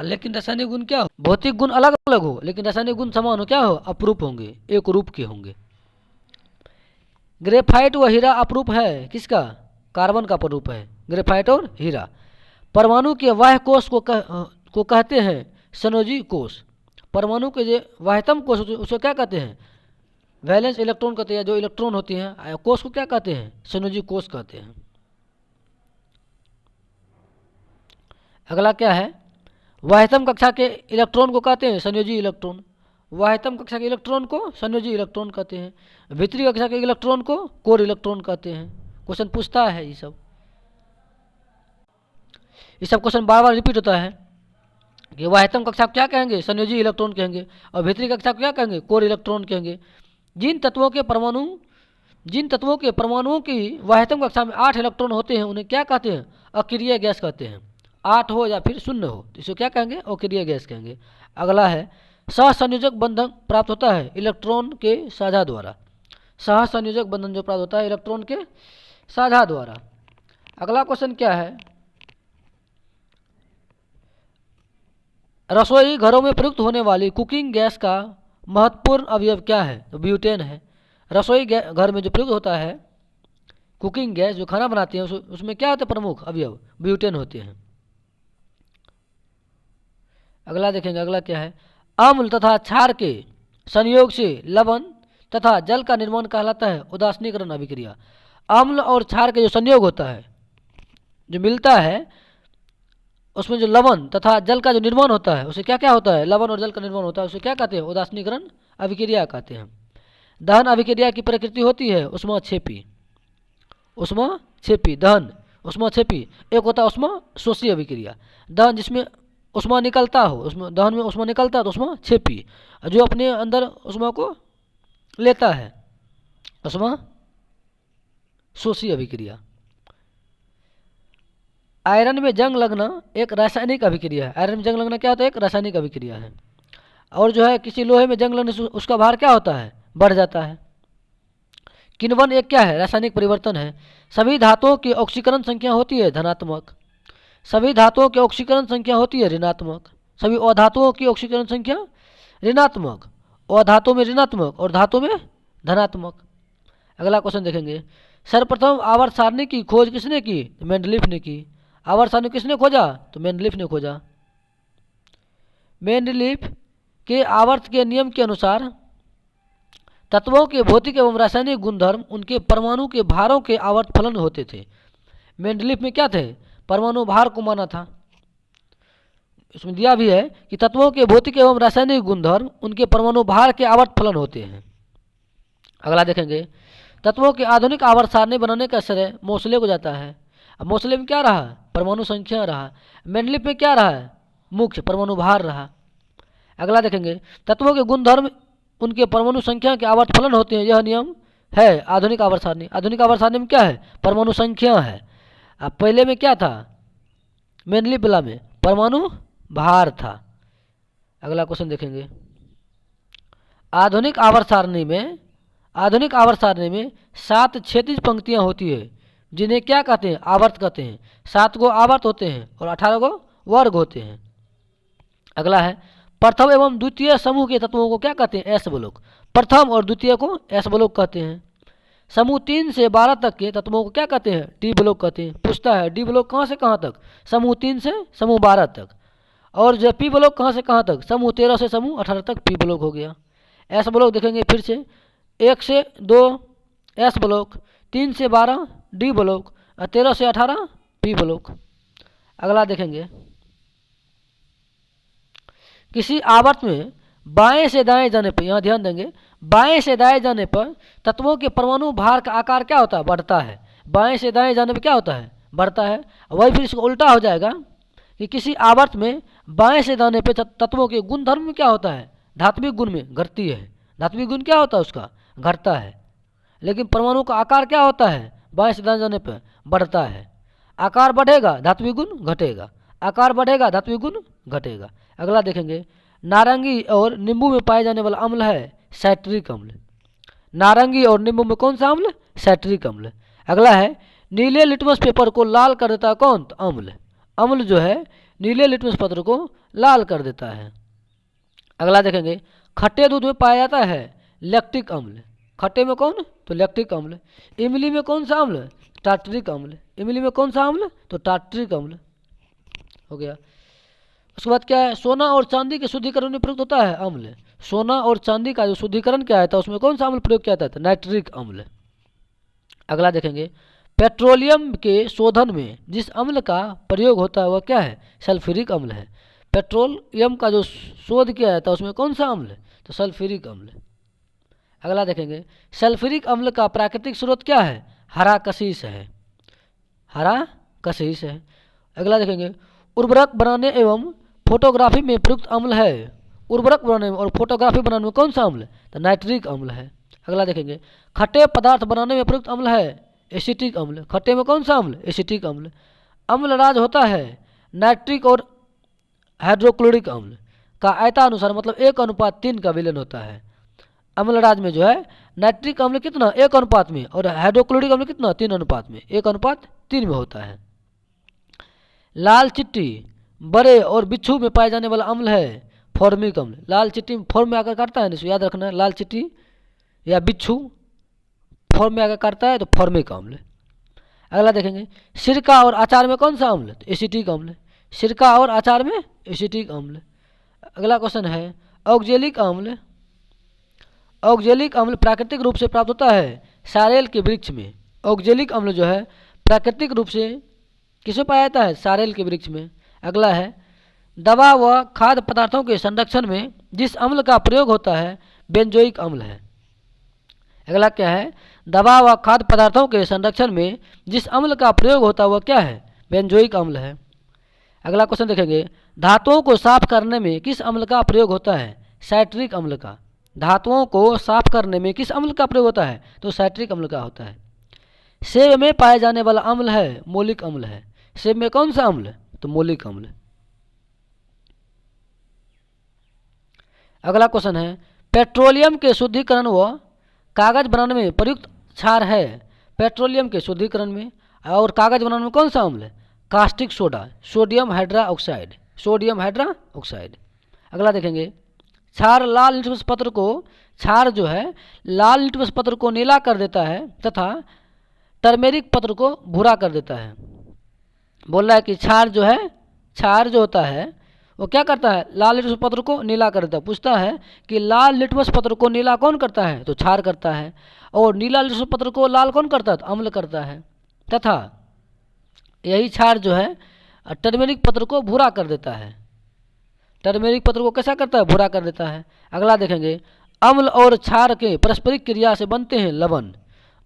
लेकिन रासायनिक गुण क्या हो? भौतिक गुण अलग अलग हो लेकिन रासायनिक गुण समान हो, क्या हो? अपरूप होंगे, एक रूप के होंगे। ग्रेफाइट व हीरा अपरूप है किसका? कार्बन का अपरूप है ग्रेफाइट और हीरा। परमाणु के बाह्य कोष को कहते हैं संयोजी कोष। परमाणु के जो बाह्यतम कोष उसको क्या कहते हैं? वैलेंस इलेक्ट्रॉन कहते हैं। जो इलेक्ट्रॉन होती हैं कोष को क्या कहते हैं? संयोजी कोष कहते हैं। अगला क्या है? बाह्यतम कक्षा के इलेक्ट्रॉन को कहते हैं संयोजी इलेक्ट्रॉन। बाह्यतम कक्षा के इलेक्ट्रॉन को संयोजी इलेक्ट्रॉन कहते हैं। भीतरी कक्षा के इलेक्ट्रॉन को कोर इलेक्ट्रॉन कहते हैं। क्वेश्चन पूछता है ये सब क्वेश्चन बार बार रिपीट होता है। कि बाह्यतम कक्षा को क्या कहेंगे, संयोजी इलेक्ट्रॉन कहेंगे, और भीतरी कक्षा को क्या कहेंगे, कोर इलेक्ट्रॉन कहेंगे। जिन तत्वों के परमाणुओं की बाह्यतम कक्षा में 8 इलेक्ट्रॉन होते हैं उन्हें क्या कहते हैं, अक्रिय गैस कहते हैं। 8 हो या फिर 0 हो तो इसे क्या कहेंगे, अक्रिय गैस कहेंगे। अगला है सहसंयोजक बंधन प्राप्त होता है इलेक्ट्रॉन के साझा द्वारा। सहसंयोजक बंधन जो प्राप्त होता है इलेक्ट्रॉन के साझा द्वारा। अगला क्वेश्चन क्या है, रसोई घरों में प्रयुक्त होने वाली कुकिंग गैस का महत्वपूर्ण अवयव क्या है, तो ब्यूटेन है। रसोई घर में जो प्रयुक्त होता है कुकिंग गैस, जो खाना बनाते हैं उसमें क्या होते हैं प्रमुख अवयव, ब्यूटेन होते हैं। अगला देखेंगे, अगला क्या है, अम्ल तथा क्षार के संयोग से लवण तथा जल का निर्माण कहलाता है उदासीनीकरण अभिक्रिया। अम्ल और क्षार के जो संयोग होता है, जो मिलता है, उसमें जो लवण तथा जल का जो निर्माण होता है उसे क्या क्या होता है, लवण और जल का निर्माण होता है, उसे क्या कहते हैं, उदासीनीकरण अभिक्रिया कहते हैं। दहन अभिक्रिया की प्रकृति होती है उष्माक्षेपी। दहन उष्माक्षेपी। एक होता है उष्माशोषी अभिक्रिया, दहन जिसमें उष्मा निकलता हो, उसमें दहन में उष्मा निकलता है तो उष्माक्षेपी, जो अपने अंदर उष्मा को लेता है, उष्माशोषी अभिक्रिया। आयरन में जंग लगना एक रासायनिक अभिक्रिया है। आयरन में जंग लगना क्या होता है, एक रासायनिक अभिक्रिया है। और जो है किसी लोहे में जंग लगने से उसका भार क्या होता है, बढ़ जाता है। किण्वन एक क्या है, रासायनिक परिवर्तन है। सभी धातुओं की ऑक्सीकरण संख्या होती है धनात्मक, सभी धातुओं की ऑक्सीकरण संख्या होती है ऋणात्मक, सभी अधातुओं की ऑक्सीकरण संख्या ऋणात्मक, अधातु में ऋणात्मक और धातु में धनात्मक। अगला क्वेश्चन देखेंगे, सर्वप्रथम आवर्त सारणी की खोज किसने की, तो मेंडलीफ ने की। आवर्त सारणी किसने खोजा, तो मेंडलीफ ने खोजा। मेंडलीफ के आवर्त के नियम के अनुसार तत्वों के भौतिक एवं रासायनिक गुणधर्म उनके परमाणु के भारों के आवर्त फलन होते थे। मेंडलीफ में क्या थे, परमाणु भार को माना था। इसमें दिया भी है कि तत्वों के भौतिक एवं रासायनिक गुणधर्म उनके परमाणु भार के आवर्त फलन होते हैं। अगला देखेंगे, तत्वों के आधुनिक आवर्त सारणी बनाने का श्रेय मोसले को जाता है। अब मोसले में क्या रहा, परमाणु संख्या रहा। मेंडलीफ में क्या रहा, मुख्य परमाणु भार रहा। अगला देखेंगे, तत्वों के गुणधर्म उनके परमाणु संख्या के आवर्त फलन होते हैं, यह नियम है आधुनिक आवर्त सारणी। आधुनिक आवर्त सारणी में क्या है, परमाणु संख्या है। अब पहले में क्या था, मेंडलीफ वाला में परमाणु भार था। अगला क्वेश्चन देखेंगे, आधुनिक आवर्त सारणी में 7 क्षैतिज पंक्तियां होती है जिन्हें क्या कहते हैं, आवर्त कहते हैं। 7 गो आवर्त होते हैं और 18 गो वर्ग होते हैं। अगला है, प्रथम एवं द्वितीय समूह के तत्वों को क्या कहते हैं, एस ब्लॉक। प्रथम और द्वितीय को एस ब्लॉक कहते हैं। समूह 3 से 12 तक के तत्वों को क्या कहते हैं, डी ब्लॉक कहते हैं। पूछता है डी ब्लॉक कहाँ से कहाँ तक, समूह 3 से समूह 12 तक। और जो पी ब्लॉक कहाँ से कहाँ तक, समूह 13 से समूह 18 तक पी ब्लॉक हो गया। एस ब्लॉक देखेंगे फिर से, 1 से 2 एस ब्लॉक, 3 से 12 डी ब्लॉक और 13 से 18 पी ब्लॉक। अगला देखेंगे, किसी आवर्त में बाएं से दाएं जाने पर, यहाँ ध्यान देंगे, बाएं से दाएं जाने पर तत्वों के परमाणु भार का आकार क्या होता है, बढ़ता है। बाएं से दाएं जाने पर क्या होता है, बढ़ता है। वही फिर इसको उल्टा हो जाएगा कि किसी आवर्त में बाएं से दाने पर तत्वों के गुण धर्म में क्या होता है, धात्विक गुण में घटती है। धात्विक गुण क्या होता है, उसका घटता है। लेकिन परमाणु का आकार क्या होता है, बाएं से दाएं जाने पर बढ़ता है। आकार बढ़ेगा धात्विक गुण घटेगा, आकार बढ़ेगा धात्विक गुण घटेगा। अगला देखेंगे, नारंगी और नींबू में पाए जाने वाला अम्ल है साइट्रिक अम्ल। नारंगी और नींबू में कौन सा अम्ल, साइट्रिक अम्ल। अगला है, नीले लिटमस पेपर को लाल कर देता है कौन, तो अम्ल। अम्ल जो है नीले लिटमस पत्र को लाल कर देता है। अगला देखेंगे, खट्टे दूध में पाया जाता है लैक्टिक अम्ल। खट्टे में कौन, तो लैक्टिक अम्ल। इमली में कौन सा अम्ल, टार्टरिक अम्ल। इमली में कौन सा अम्ल, तो टार्टरिक अम्ल हो गया। उसके बाद क्या है, सोना और चांदी के शुद्धिकरण में प्रयुक्त होता है अम्ल। सोना और चांदी का जो शुद्धिकरण किया था उसमें कौन सा अम्ल प्रयोग किया जाता है, नाइट्रिक अम्ल। अगला देखेंगे, पेट्रोलियम के शोधन में जिस अम्ल का प्रयोग होता है वह क्या है, सल्फ्यूरिक अम्ल है। पेट्रोलियम का जो शोध किया जाता है उसमें कौन सा अम्ल, तो सल्फ्यूरिक अम्ल। अगला देखेंगे, सल्फ्यूरिक अम्ल का प्राकृतिक स्रोत क्या है, हरा कशिश है। हरा कशिश है। अगला देखेंगे, उर्वरक बनाने एवं फोटोग्राफी में प्रयुक्त अम्ल है। उर्वरक बनाने में और फोटोग्राफी बनाने में कौन सा अम्ल? तो नाइट्रिक अम्ल है। अगला देखेंगे, खट्टे पदार्थ बनाने में प्रयुक्त अम्ल है एसिटिक अम्ल। खट्टे में कौन सा अम्ल? एसिटिक अम्ल। अम्लराज होता है नाइट्रिक और हाइड्रोक्लोरिक अम्ल का आयतानुसार मतलब 1:3 का विलयन होता है। अम्लराज में जो है नाइट्रिक अम्ल कितना? 1 अनुपात में, और हाइड्रोक्लोरिक अम्ल कितना? 3 अनुपात में, 1:3 में होता है। लाल चिट्टी बड़े और बिच्छू में पाए जाने वाला अम्ल है फॉर्मिक अम्ल। लाल चिट्टी फॉर्म में आकर काटता है, इसको याद रखना है, लाल चिट्टी या बिच्छू फॉर्म में आकर काटता है तो फॉर्मिक अम्ल। अगला देखेंगे, सिरका और अचार में कौन सा अम्ल? तो एसिटिक अम्ल। सिरका और अचार में एसिटिक अम्ल। अगला क्वेश्चन है, ऑक्जेलिक अम्ल। ऑक्जेलिक अम्ल प्राकृतिक रूप से प्राप्त होता है सारेल के वृक्ष में। ऑक्जेलिक अम्ल जो है प्राकृतिक रूप से किसमें पाया जाता है? सारेल के वृक्ष में। अगला है, दवा व खाद्य पदार्थों के संरक्षण में जिस अम्ल का प्रयोग होता है बेंजोइक अम्ल है। अगला क्या है? दवा व खाद्य पदार्थों के संरक्षण में जिस अम्ल का प्रयोग होता है वह क्या है? बेंजोइक अम्ल है। अगला क्वेश्चन देखेंगे, धातुओं को साफ करने में किस अम्ल का प्रयोग होता है? साइट्रिक अम्ल का। धातुओं को साफ करने में किस अम्ल का प्रयोग होता है? तो साइट्रिक अम्ल का होता है। सेब में पाए जाने वाला अम्ल है मोलिक अम्ल है। सेब में कौन सा अम्ल? तो मोलिक अम्ल। अगला क्वेश्चन है, पेट्रोलियम के शुद्धिकरण व कागज बनाने में प्रयुक्त क्षार है। पेट्रोलियम के शुद्धिकरण में और कागज बनाने में कौन सा अम्ल है? Caustic soda, sodium hydra oxide, sodium hydra oxide. अगला देखेंगे, क्षार लाल लिटमस पत्र को, क्षार जो है लाल लिटमस पत्र को नीला कर देता है तथा टर्मेरिक पत्र को भूरा कर देता है। बोल रहा है कि क्षार जो है, क्षार जो होता है वो क्या करता है? लाल लिटमस पत्र को नीला कर देता है। पूछता है कि लाल लिटमस पत्र को नीला कौन करता है? तो क्षार करता है। और नीला लिटमस पत्र को लाल कौन करता है? तो अम्ल करता है। तथा यही क्षार जो है टर्मेरिक पत्र को भूरा कर देता है। टर्मेरिक पत्र को कैसा करता है? भूरा कर देता है। अगला देखेंगे, अम्ल और क्षार के पारस्परिक क्रिया से बनते हैं लवण।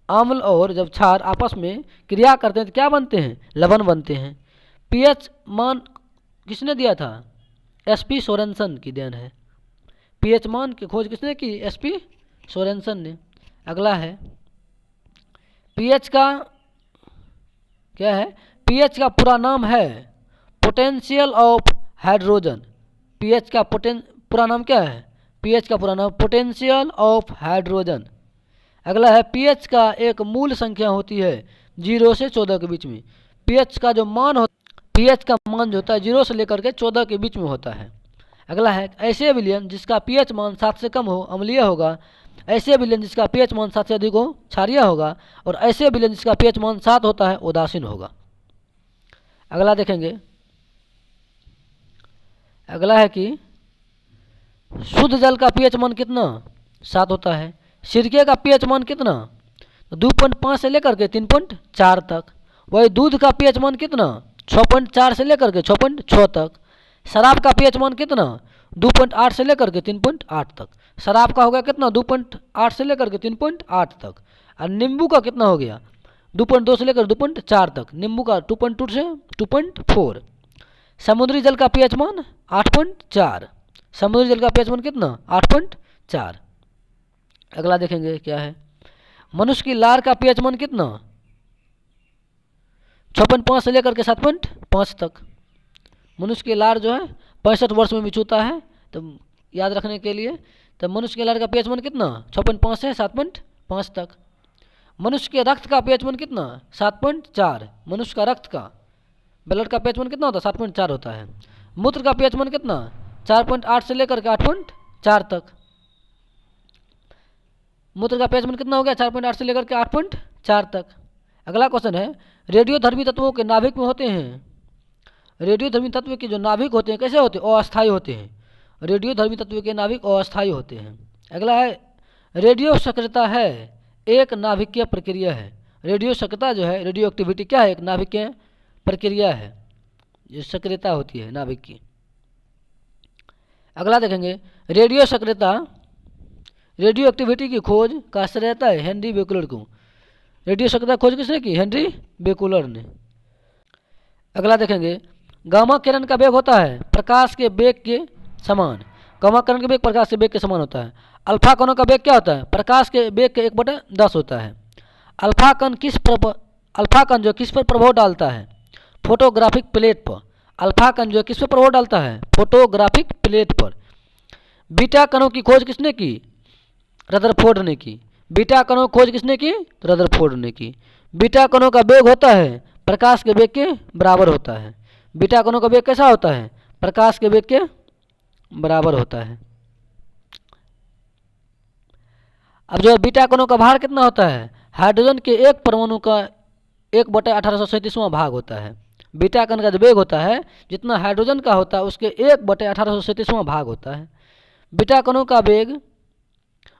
अम्ल और जब क्षार आपस में क्रिया करते हैं तो क्या बनते हैं? लवण बनते हैं। पीएच मान किसने दिया था? एसपी सोरेनसन की देन है। पीएच मान की खोज किसने की? एसपी सोरेनसन ने। अगला है, पीएच का क्या है? पीएच का पूरा नाम है पोटेंशियल ऑफ हाइड्रोजन। पीएच का पूरा नाम क्या है? पीएच का पूरा नाम पोटेंशियल ऑफ हाइड्रोजन। अगला है, पीएच का एक मूल संख्या होती है 0 से 14 के बीच में। पीएच का जो मान होता है, पीएच का मान जो होता है 0 से लेकर के 14 के बीच में होता है। अगला है, ऐसे विलयन जिसका पीएच मान 7 से कम हो अम्लीय होगा। ऐसे विलयन जिसका पीएच मान 7 से अधिक हो क्षारीय होगा। और ऐसे विलयन जिसका पीएच मान 7 होता है उदासीन होगा। अगला देखेंगे, अगला है कि शुद्ध जल का पीएच मान कितना? 7 होता है। सिरके का पीएच मान कितना? 2.5 से लेकर के 3.4 तक। वही दूध का पीएच मान कितना? 6.4 से लेकर के 6.6 तक। शराब का पीएच मान कितना? 2.8 से लेकर के 3.8 तक। शराब का हो गया कितना? 2.8 से लेकर के 3.8 तक। और नींबू का कितना हो गया? 2.2 से लेकर 2.4 तक। नींबू का 2.2 से 2.4। समुद्री जल का पीएच मान 8.4। समुद्री जल का पीएच मान कितना? 8.4। अगला देखेंगे क्या है, मनुष्य की लार का पीएच मान कितना? 6.5 से लेकर के 7.5 तक। मनुष्य की लार जो है 65 वर्ष में बिछुता है, तो याद रखने के लिए, तो मनुष्य के लार का पीएच मान कितना? 6.5 से 7.5 तक। मनुष्य के रक्त का पीएच मान कितना? 7.4। मनुष्य का रक्त का ब्लड का पीएच मान कितना होता है? 7.4 होता है। मूत्र का पीएच मान कितना? 4.8 से लेकर के 8.4 तक। मूत्र का पीएच मान कितना हो गया? 4.8 से लेकर के 8.4 तक। अगला क्वेश्चन है, रेडियोधर्मी तत्वों के नाभिक में होते हैं। रेडियोधर्मी तत्व के जो नाभिक होते हैं कैसे होते हैं? अस्थायी होते हैं। रेडियोधर्मी तत्व के नाभिक अस्थायी होते हैं। अगला है, रेडियो सक्रियता है एक नाभिकीय प्रक्रिया है। रेडियो सक्रियता जो है, रेडियो एक्टिविटी क्या है? एक नाभिकीय प्रक्रिया है, जो सक्रियता होती है नाभिक की। अगला देखेंगे, रेडियो सक्रियता, रेडियो एक्टिविटी की खोज का श्रेय रहता है हेनरी बेकुलर को। रेडियो सक्रियता खोज किसने की? हेनरी बेकुलर ने। अगला देखेंगे, गामा किरण का वेग होता है प्रकाश के वेग के समान। गामा किरण का वेग प्रकाश के वेग के समान होता है। अल्फा कणों का वेग क्या होता है? प्रकाश के वेग के 1/10 होता है। अल्फा कण जो किस पर प्रभाव डालता है? फोटोग्राफिक प्लेट पर। अल्फा कण जो किस पर प्रभाव डालता है? फोटोग्राफिक प्लेट पर। बीटा कणों की खोज किसने की? रदरफोर्ड ने की। बीटा कणों की खोज किसने की? रदरफोर्ड ने की। बीटा कणों का वेग होता है प्रकाश के वेग के बराबर होता है। बीटा कणों का वेग कैसा होता है? प्रकाश के वेग के बराबर होता है। अब जो बीटा कणों का भार कितना होता है? हाइड्रोजन के एक परमाणु का 1/1837वां भाग होता है। बीटा कण का जो वेग होता है जितना हाइड्रोजन का होता है उसके 1/1837वां भाग होता है। बीटा कणों का वेग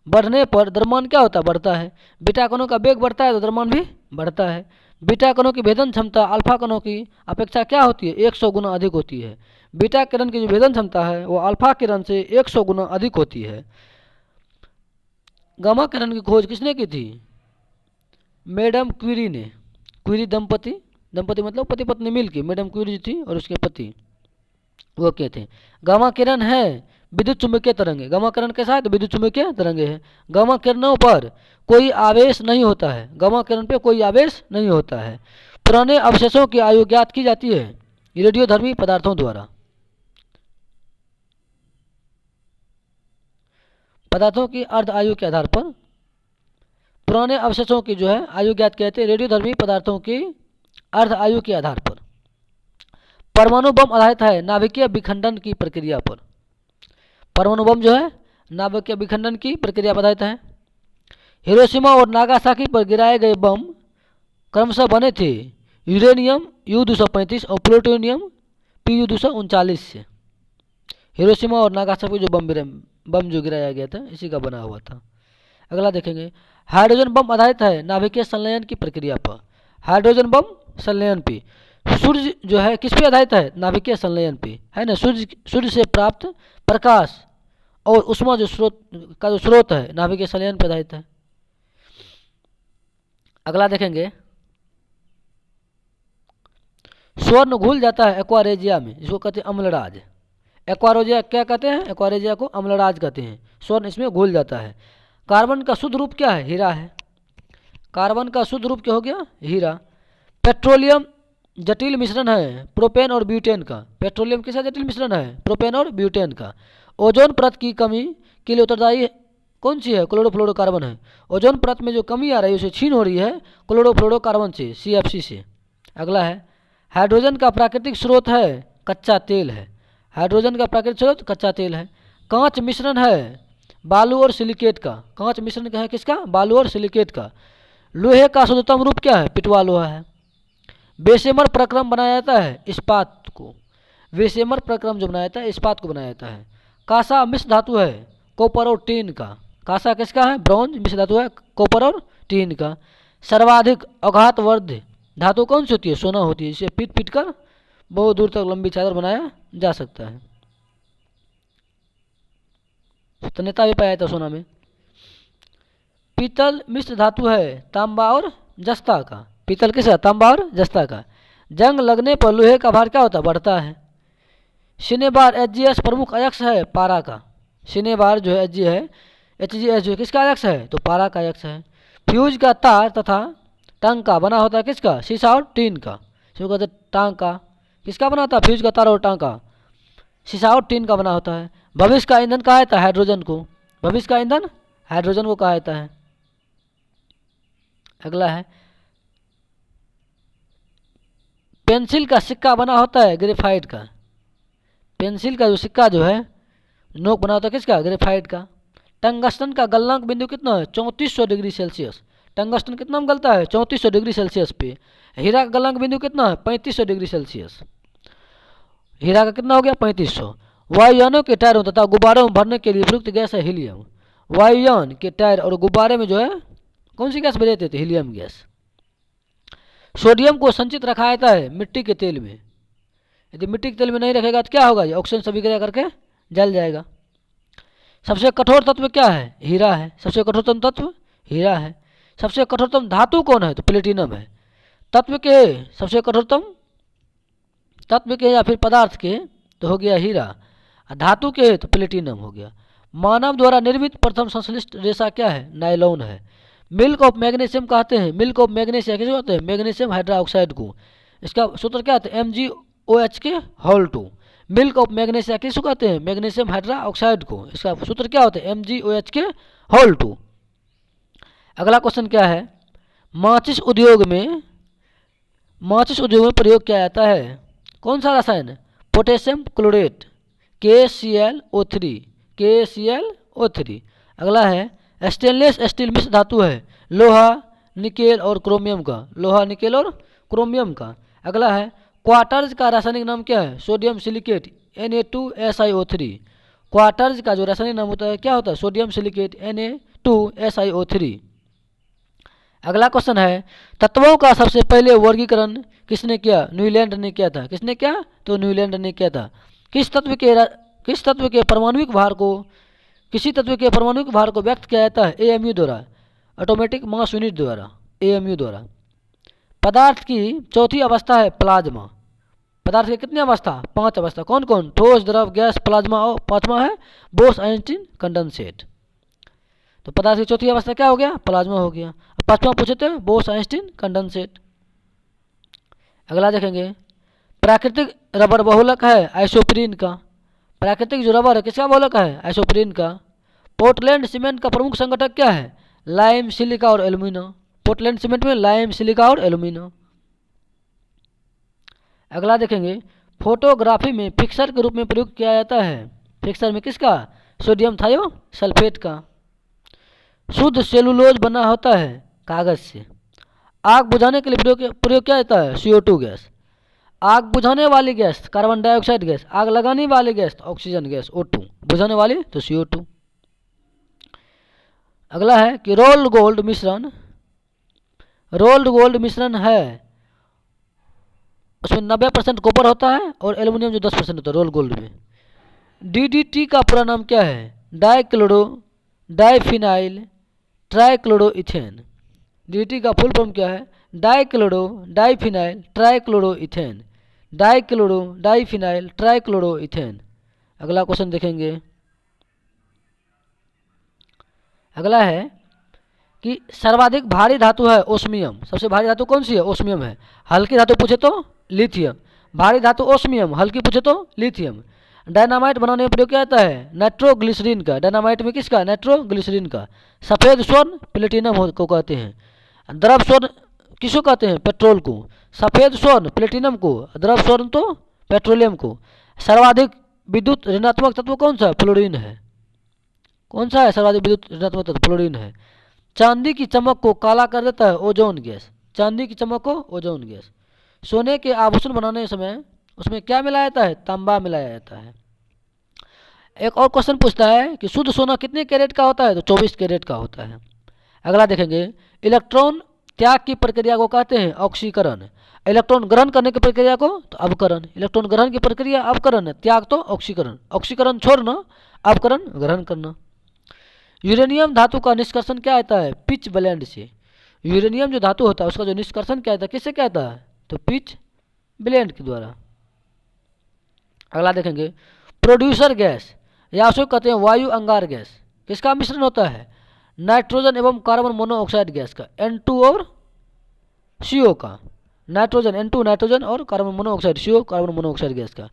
बढ़ने पर द्रव्यमान क्या होता है? बढ़ता है। बीटा कणों का वेग बढ़ता है तो द्रव्यमान भी बढ़ता है। बीटा कणों की भेदन क्षमता अल्फा कणों की अपेक्षा क्या होती है? 100 गुना अधिक होती है। बीटा किरण की जो भेदन क्षमता है वो अल्फा किरण से 100 गुना अधिक होती है। गामा किरण की खोज किसने की थी? मैडम क्यूरी ने। क्यूरी दंपति मतलब पति पत्नी मिलके, मैडम क्यूरी थी और उसके पति वो क्या थे? गामा किरण है विद्युत चुंबकीय तरंगे। गामा किरण कैसा है? तो विद्युत चुंबकीय तरंगे है। गामा किरणों पर कोई आवेश नहीं होता है। गामा किरण पे कोई आवेश नहीं होता है। पुराने अवशेषों की आयु ज्ञात की जाती है रेडियोधर्मी पदार्थों द्वारा। पदार्थों की अर्ध आयु के आधार पर पुराने अवशेषों की जो है आयु ज्ञात कहते हैं रेडियोधर्मी पदार्थों की अर्ध आयु के आधार पर। परमाणु बम आधारित है नाभिकीय विखंडन की प्रक्रिया पर। परमाणु बम जो है नाभिकीय विखंडन की प्रक्रिया पर आधारित है। हिरोशिमा और नागासाकी पर गिराए गए बम क्रमशः बने थे यूरेनियम U-235 और प्लूटोनियम Pu-239 से। हिरोशिमा और नागासाकी जो बम जो गिराया गया था इसी का बना हुआ था। अगला देखेंगे, हाइड्रोजन बम आधारित है नाभिकीय संलयन की प्रक्रिया पर। हाइड्रोजन बम संलयन पे। सूर्य जो है किस पे आधारित है? नाभिकीय संलयन पे, है ना। सूर्य से प्राप्त प्रकाश और उष्मा जो स्रोत है नाभिकीय संलयन पर आधारित है। अगला देखेंगे, स्वर्ण घुल जाता है एक्वारेजिया में, जिसको कहते हैं अम्लराज। एक्वारेजिया क्या कहते हैं? एक्वारेजिया को अम्लराज कहते हैं। स्वर्ण इसमें घुल जाता है। कार्बन का शुद्ध रूप क्या है? हीरा है। कार्बन का शुद्ध रूप क्या हो गया? हीरा। पेट्रोलियम जटिल मिश्रण है प्रोपेन और ब्यूटेन का। पेट्रोलियम किसका जटिल मिश्रण है? प्रोपेन और ब्यूटेन का। ओजोन परत की कमी के लिए उत्तरदायी कौन सी है? क्लोरोफ्लोरोकार्बन है। ओजोन परत में जो कमी आ रही है उसे छीन हो रही है क्लोरोफ्लोरोकार्बन से, CFC से। अगला है, हाइड्रोजन का प्राकृतिक स्रोत है कच्चा तेल है। हाइड्रोजन का प्राकृतिक स्रोत कच्चा तेल है। कांच मिश्रण है बालू और सिलिकेट का। कांच मिश्रण क्या है? किसका? बालू और सिलिकेट का। लोहे का शुद्धतम रूप क्या है? पिटवा लोहा है। बेशेमर प्रक्रम बनाया जाता है इस्पात को। बेशेमर प्रक्रम जो बनाया जाता है इस्पात को बनाया जाता है। कांसा मिश्र धातु है कॉपर और टीन का। कांसा किसका है? ब्रॉन्ज मिश्र धातु है कॉपर और टीन का। सर्वाधिक आघातवर्ध धातु कौन सी होती है? सोना होती है। इसे पीट पीट कर बहुत दूर तक लंबी चादर बनाया जा सकता है। तन्यता भी पाया जाता है सोना में। पीतल मिश्र धातु है तांबा और जस्ता का। पीतल किसका? तांबा और जस्ता का। जंग लगने पर लोहे का भार क्या होता है? बढ़ता है। सिनेबार HGS प्रमुख अयस्क है पारा का। सिनेबार जो है HGS जो किसका अयस्क है? तो पारा का अयस्क है। फ्यूज का तार तथा टांका बना होता है किसका? शीशा और टीन का। इसको कहते हैं टांका। किसका बना होता है? फ्यूज का तार और टांका शीशा और टीन का बना होता है। भविष्य का ईंधन कहा जाता है हाइड्रोजन को। भविष्य का ईंधन हाइड्रोजन को कहा जाता है। अगला है, पेंसिल का सिक्का बना होता है ग्रेफाइट का। पेंसिल का जो सिक्का जो है नोक बना होता है किसका? ग्रेफाइट का। टंगस्टन का गलनांक बिंदु कितना है? 3400 डिग्री सेल्सियस। टंगस्टन कितना में गलता है? 3400 डिग्री सेल्सियस पे। हीरा का गलनांक बिंदु कितना है? 3500 डिग्री सेल्सियस। हीरा का कितना हो गया? 3500। वायुयानों के टायरों तथा गुब्बारों में भरने के लिए प्रयुक्त गैस है हीलियम। वायुयान के टायर और गुब्बारे में जो है कौन सी गैस भेजे थे? Helium gas. सोडियम को संचित रखा जाता है मिट्टी के तेल में। यदि मिट्टी के तेल में नहीं रखेगा तो क्या होगा? ये ऑक्सीजन सभी क्रिया करके जल जाएगा। सबसे कठोर तत्व क्या है? हीरा है। सबसे कठोरतम तत्व हीरा है। सबसे कठोरतम धातु कौन है? तो प्लेटिनम है। तत्व के सबसे कठोरतम तत्व के या फिर पदार्थ के तो हो गया हीरा, धातु के तो प्लेटिनम हो गया। मानव द्वारा निर्मित प्रथम संश्लिष्ट रेशा क्या है? नायलॉन है। मिल्क ऑफ मैग्नीशियम कहते हैं, मिल्क ऑफ मैग्नीशियम किसे कहते हैं? मैग्नीशियम हाइड्रोक्साइड को। इसका सूत्र क्या होता है? MgOH के होल 2। मिल्क ऑफ मैग्नीशियम किसको कहते हैं? मैग्नीशियम हाइड्रोक्साइड को। इसका सूत्र क्या होता है? MgOH के होल 2। अगला क्वेश्चन क्या है? माचिस उद्योग में प्रयोग किया जाता है कौन सा रसायन? Potassium chlorate, KClO3। अगला है स्टेनलेस स्टील मिश्र धातु है लोहा, निकेल और क्रोमियम का। अगला है क्वार्टर्ज का रासायनिक नाम क्या है? Sodium silicate Na2SiO3। क्वार्टर्ज का जो रासायनिक नाम होता है क्या होता है? Sodium silicate Na2SiO3। अगला क्वेश्चन है तत्वों का सबसे पहले वर्गीकरण किसने किया? न्यूलैंड ने किया था। किसने किया? तो न्यूलैंड ने किया था। किसी तत्व के परमाणुविक भार को व्यक्त किया जाता है? AMU द्वारा, ऑटोमेटिक मास यूनिट द्वारा, AMU द्वारा। पदार्थ की चौथी अवस्था है प्लाज्मा। पदार्थ की कितनी अवस्था? 5 अवस्था। कौन कौन? ठोस, द्रव, गैस, प्लाज्मा और पांचवा है बोस-आइंस्टीन कंडेंसेट। तो पदार्थ की चौथी अवस्था क्या हो गया? प्लाज्मा हो गया। अब पांचवा पूछे थे बोस-आइंस्टीन कंडेंसेट। अगला देखेंगे प्राकृतिक रबर बहुलक है आइसोप्रीन का। प्राकृतिक जो रबर है किसका बहुलक है? आइसोप्रीन का। पोर्टलैंड सीमेंट का प्रमुख संगठक क्या है? लाइम, सिलिका और एल्यूमिना। पोर्टलैंड सीमेंट में लाइम, सिलिका और एल्यूमिना। अगला देखेंगे फोटोग्राफी में फिक्सर के रूप में प्रयोग किया जाता है। फिक्सर में किसका? सोडियम थायोसल्फेट का। शुद्ध सेलुलोज बना होता है कागज से। आग बुझाने के लिए प्रयोग किया जाता है? CO2 gas. आग बुझाने वाली गैस कार्बन डाइऑक्साइड गैस, आग लगाने वाली गैस ऑक्सीजन गैस O2, बुझाने वाली तो CO2। अगला है कि रोल्ड गोल्ड मिश्रण है, उसमें 90% कॉपर होता है और एल्युमिनियम जो 10% होता है रोल गोल्ड में। DDT का पूरा नाम क्या है? डाइफिनाइल ट्राइक्लोरोइथेन। DDT का फुल फॉर्म क्या है? डाइफिनाइल ट्राइक्लोरोइथेन। अगला क्वेश्चन देखेंगे। अगला है कि सर्वाधिक भारी धातु है ओस्मियम। सबसे भारी धातु कौन सी है? ओस्मियम है। हल्की धातु पूछे तो लिथियम। भारी धातु ओस्मियम, हल्की पूछे तो लिथियम। डायनामाइट बनाने में प्रयोग किया जाता है? नाइट्रोग्लिसरीन का। डायनामाइट में किसका? नाइट्रोग्लिसरीन का। सफ़ेद स्वर्ण प्लेटिनम को कहते हैं। द्रव स्वर्ण किसको कहते हैं? पेट्रोल को। सफ़ेद स्वर्ण प्लेटिनम को, द्रव स्वर्ण तो पेट्रोलियम को। सर्वाधिक विद्युत ऋणात्मक तत्व कौन सा? फ्लोरीन है। कौन सा है सर्वाधिक विद्युत ऋणात्मक तत्व? फ्लोरीन है। चांदी की चमक को काला कर देता है ओजोन गैस। चांदी की चमक को ओजोन गैस। सोने के आभूषण बनाने समय उसमें क्या मिलाया जाता है? तांबा मिलाया जाता है। एक और क्वेश्चन पूछता है कि शुद्ध सोना कितने कैरेट का होता है? तो 24 कैरेट का होता है। अगला देखेंगे इलेक्ट्रॉन त्याग की प्रक्रिया को कहते हैं ऑक्सीकरण। इलेक्ट्रॉन ग्रहण करने की प्रक्रिया को तो अवकरण। इलेक्ट्रॉन ग्रहण की प्रक्रिया अवकरण है, त्याग तो ऑक्सीकरण। ऑक्सीकरण छोड़ना, अवकरण ग्रहण करना। यूरेनियम धातु का निष्कर्षण क्या आता है? पिच ब्लेंड से। यूरेनियम जो धातु होता है उसका जो निष्कर्षण क्या आता है? किससे क्या आता है? तो पिच ब्लेंड के द्वारा। अगला देखेंगे प्रोड्यूसर गैस या उसको कहते हैं वायु अंगार गैस। किसका मिश्रण होता है? नाइट्रोजन एवं कार्बन मोनोऑक्साइड गैस का, N2 और CO का। नाइट्रोजन N2 नाइट्रोजन और carbon monoxide CO carbon monoxide gas का।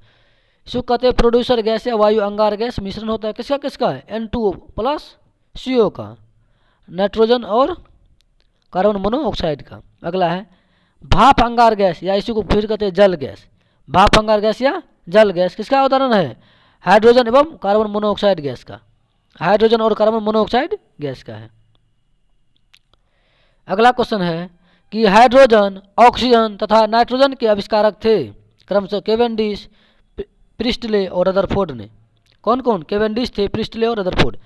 इसको कहते हैं प्रोड्यूसर गैस या वायु अंगार गैस। मिश्रण होता है किसका किसका है? N2 प्लस CO का, नाइट्रोजन और कार्बन मोनोऑक्साइड का। अगला है भाप अंगार गैस या इसी को फिर कहते हैं जल गैस। भाप अंगार गैस या जल गैस किसका उदाहरण है? हाइड्रोजन एवं कार्बन मोनोऑक्साइड गैस का। हाइड्रोजन और कार्बन मोनोऑक्साइड गैस का है। अगला क्वेश्चन है कि हाइड्रोजन, ऑक्सीजन तथा नाइट्रोजन के आविष्कारक थे क्रमशः केवेंडिश, प्रिस्टले और रदरफोर्ड ने। कौन कौन? केवेंडिश थे, प्रिस्टले और रदरफोर्ड।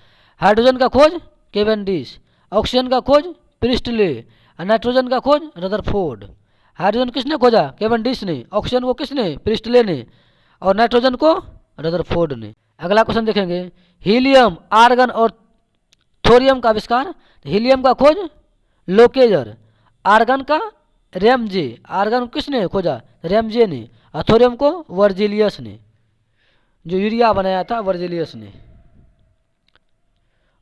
हाइड्रोजन का खोज केवेंडिश, ऑक्सीजन का खोज प्रिस्टले, नाइट्रोजन का खोज रदरफोर्ड। हाइड्रोजन किसने खोजा? केवेंडिश ने। ऑक्सीजन को किसने? प्रिस्टले ने। और नाइट्रोजन को रदरफोर्ड ने। अगला क्वेश्चन देखेंगे हीलियम, आर्गन और थोरियम का आविष्कार। हीलियम का खोज लोकेजर, आर्गन का रैमजे। आर्गन किसने खोजा? रैमजे ने। अथोरियम को वर्जिलियस ने, जो यूरिया बनाया था वर्जिलियस ने,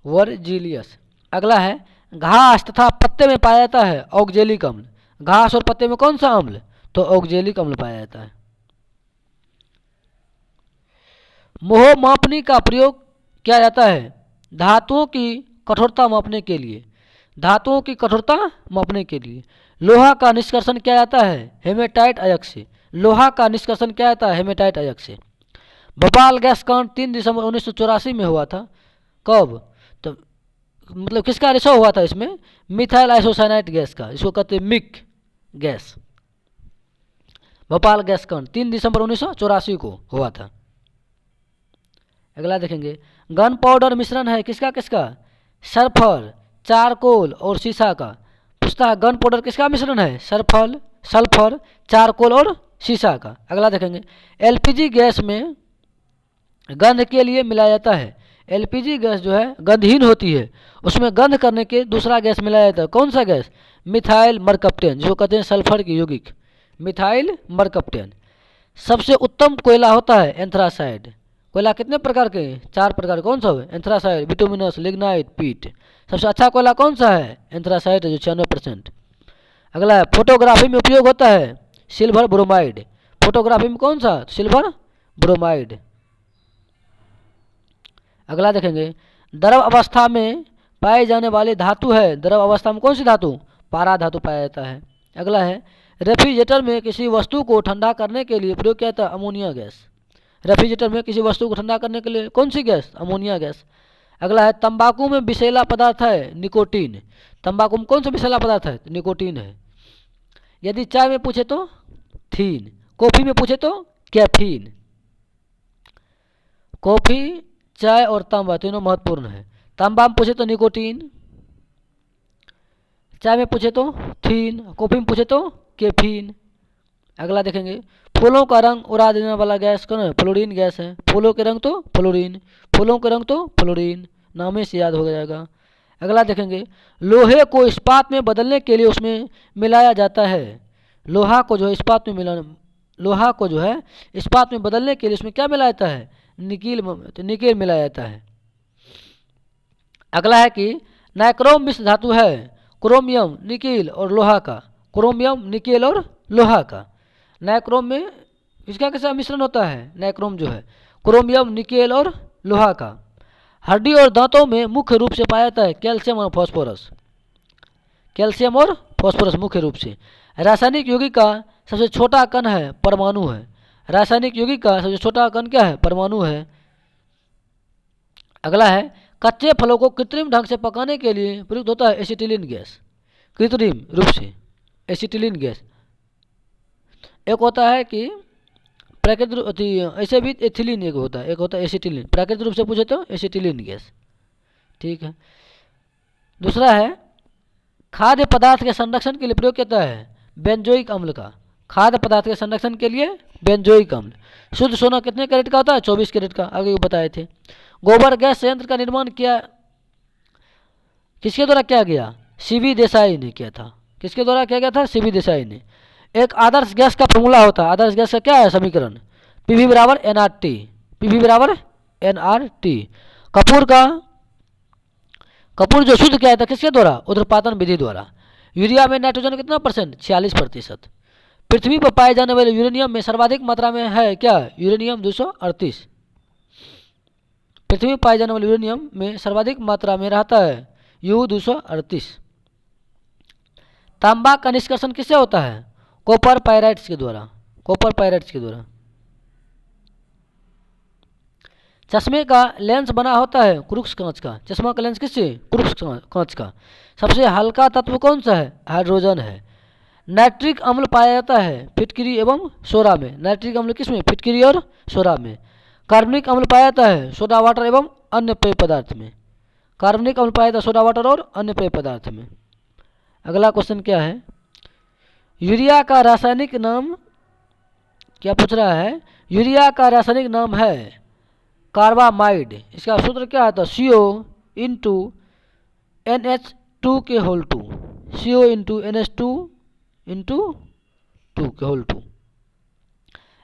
वर्जिलियस। अगला है घास तथा पत्ते में पाया जाता है ऑक्जेलिक अम्ल। घास और पत्ते में कौन सा अम्ल? तो ऑक्जेलिक अम्ल पाया जाता है। मोह मापनी का प्रयोग किया जाता है धातुओं की कठोरता मापने के लिए। धातुओं की कठोरता मापने के लिए। लोहा का निष्कर्षण किया जाता है हेमेटाइट अयस्क से। लोहा का निष्कर्षण किया जाता है हेमेटाइट अयस्क से। भोपाल गैस कांड 3 दिसंबर 1984 में हुआ था। कब? तो मतलब किसका रिसाव हुआ था इसमें? मिथाइल आइसोसाइनाइड गैस का, इसको कहते हैं मिक गैस। भोपाल गैस कांड 3 दिसंबर 1984 को हुआ था। अगला देखेंगे गन पाउडर मिश्रण है किसका किसका? सल्फर, चारकोल और सीसा का। पूछता है गन पाउडर किसका मिश्रण है? सल्फर, चारकोल और सीसा का। अगला देखेंगे एलपीजी गैस में गंध के लिए मिलाया जाता है। एलपीजी गैस जो है गंधहीन होती है, उसमें गंध करने के दूसरा गैस मिलाया जाता है। कौन सा गैस? मिथाइल मरकप्टेन, जिसको कहते हैं सल्फर की यौगिक, मिथाइल मरकप्टेन। सबसे उत्तम कोयला होता है एंथ्रासाइड। कोयला कितने प्रकार के हैं? 4 प्रकार। कौन सा है? एंथ्रासाइड, बिटुमिनस, लिग्नाइट, पीट। सबसे अच्छा कोयला कौन सा है? एंथ्रासाइड, जो 96%। अगला है फोटोग्राफी में उपयोग होता है सिल्वर ब्रोमाइड। फोटोग्राफी में कौन सा? Silver bromide. अगला देखेंगे द्रव अवस्था में पाए जाने वाली धातु है। द्रव अवस्था में कौन सी धातु? पारा धातु पाया जाता है। अगला है रेफ्रिजरेटर में किसी वस्तु को ठंडा करने के लिए प्रयोग किया जाता है अमोनिया गैस। रेफ्रिजरेटर में किसी वस्तु को ठंडा करने के लिए कौन सी गैस? Ammonia gas. अगला है तंबाकू में विषैला पदार्थ है निकोटीन। तंबाकू में कौन सा विषैला पदार्थ है? निकोटीन है। यदि चाय में पूछे तो थीन, कॉफी में पूछे तो कैफीन। कॉफी, चाय और तांबा तीनों महत्वपूर्ण है। तांबा में पूछे तो निकोटीन, चाय में पूछे तो थीन, कॉफी में पूछे तो कैफीन। अगला देखेंगे फूलों का रंग उड़ा देने वाला गैस कौन है? फ्लोरीन गैस है। फूलों के रंग तो फ्लोरीन, फूलों के रंग तो फ्लोरीन, नाम से याद हो जाएगा। अगला देखेंगे लोहे को इस्पात में बदलने के लिए उसमें मिलाया जाता है। लोहा को जो है इस्पात में इस्पात में बदलने के लिए उसमें क्या मिलाया जाता है? निकेल मिलाया जाता है। अगला है कि नाइक्रोम मिश्र धातु है क्रोमियम, निकेल और लोहा का। क्रोमियम, निकेल और लोहा का। नाइक्रोम में इसका कैसा मिश्रण होता है? नाइक्रोम जो है क्रोमियम, निकेल और लोहा का। हड्डी और दांतों में मुख्य रूप से पाया जाता है कैल्शियम और फास्फोरस। कैल्शियम और फास्फोरस मुख्य रूप से। रासायनिक यौगिक का सबसे छोटा कण है परमाणु है। रासायनिक यौगिक का सबसे छोटा कण क्या है? परमाणु है। अगला है कच्चे फलों को कृत्रिम ढंग से पकाने के लिए प्रयुक्त होता है एसिटिलीन गैस। कृत्रिम रूप से एसिटिलीन गैस। एक होता है कि प्राकृतिक ऐसे भी एथिलीन एक होता है एसिटिलीन। प्राकृतिक रूप से पूछे तो एसिटिलीन गैस। ठीक है। दूसरा है खाद्य पदार्थ के संरक्षण के लिए प्रयोग किया जाता है बेंजोइक अम्ल का। खाद्य पदार्थ के संरक्षण के लिए बेंजोइक अम्ल। शुद्ध सोना कितने कैरेट का होता है? 24 कैरेट का, आगे बताए थे। गोबर गैस संयंत्र का निर्माण किया किसके द्वारा किया गया? सीवी देसाई ने किया था। किसके द्वारा किया गया था? सीवी देसाई ने। एक आदर्श गैस का फॉर्मूला होता है। आदर्श गैस का क्या है समीकरण? पीवी बराबर एनआरटी। पीवी बराबर एनआरटी। कपूर जो शुद्ध किया था किसके द्वारा? ऊर्ध्वपातन विधि द्वारा। यूरिया में नाइट्रोजन कितना परसेंट? 46%। पृथ्वी पर पाए जाने वाले यूरेनियम में सर्वाधिक मात्रा में है क्या? यूरेनियम 238। पृथ्वी में पाए जाने वाले यूरेनियम में सर्वाधिक मात्रा में रहता है U238। तांबा का निष्कर्षण किससे होता है? कॉपर पायराइट्स के द्वारा। कॉपर पायराइट्स के द्वारा। चश्मे का लेंस बना होता है क्रूक्स कांच का। चश्मा का लेंस किससे? क्रूक्स कांच का। सबसे हल्का तत्व कौन सा है? हाइड्रोजन है। नाइट्रिक अम्ल पाया जाता है फिटकरी एवं सोडा में। नाइट्रिक अम्ल किसमें? फिटकरी और सोडा में। कार्बनिक अम्ल पाया जाता है सोडा वाटर एवं अन्य पेय पदार्थ में। कार्बनिक अम्ल पाया जाता है सोडा वाटर और अन्य पेय पदार्थ में। अगला क्वेश्चन क्या है? यूरिया का रासायनिक नाम क्या पूछ रहा है? यूरिया का रासायनिक नाम है कार्बामाइड। इसका सूत्र क्या आता है? CO इंटू NH2 के whole 2। CO into NH2 into 2 के होल 2।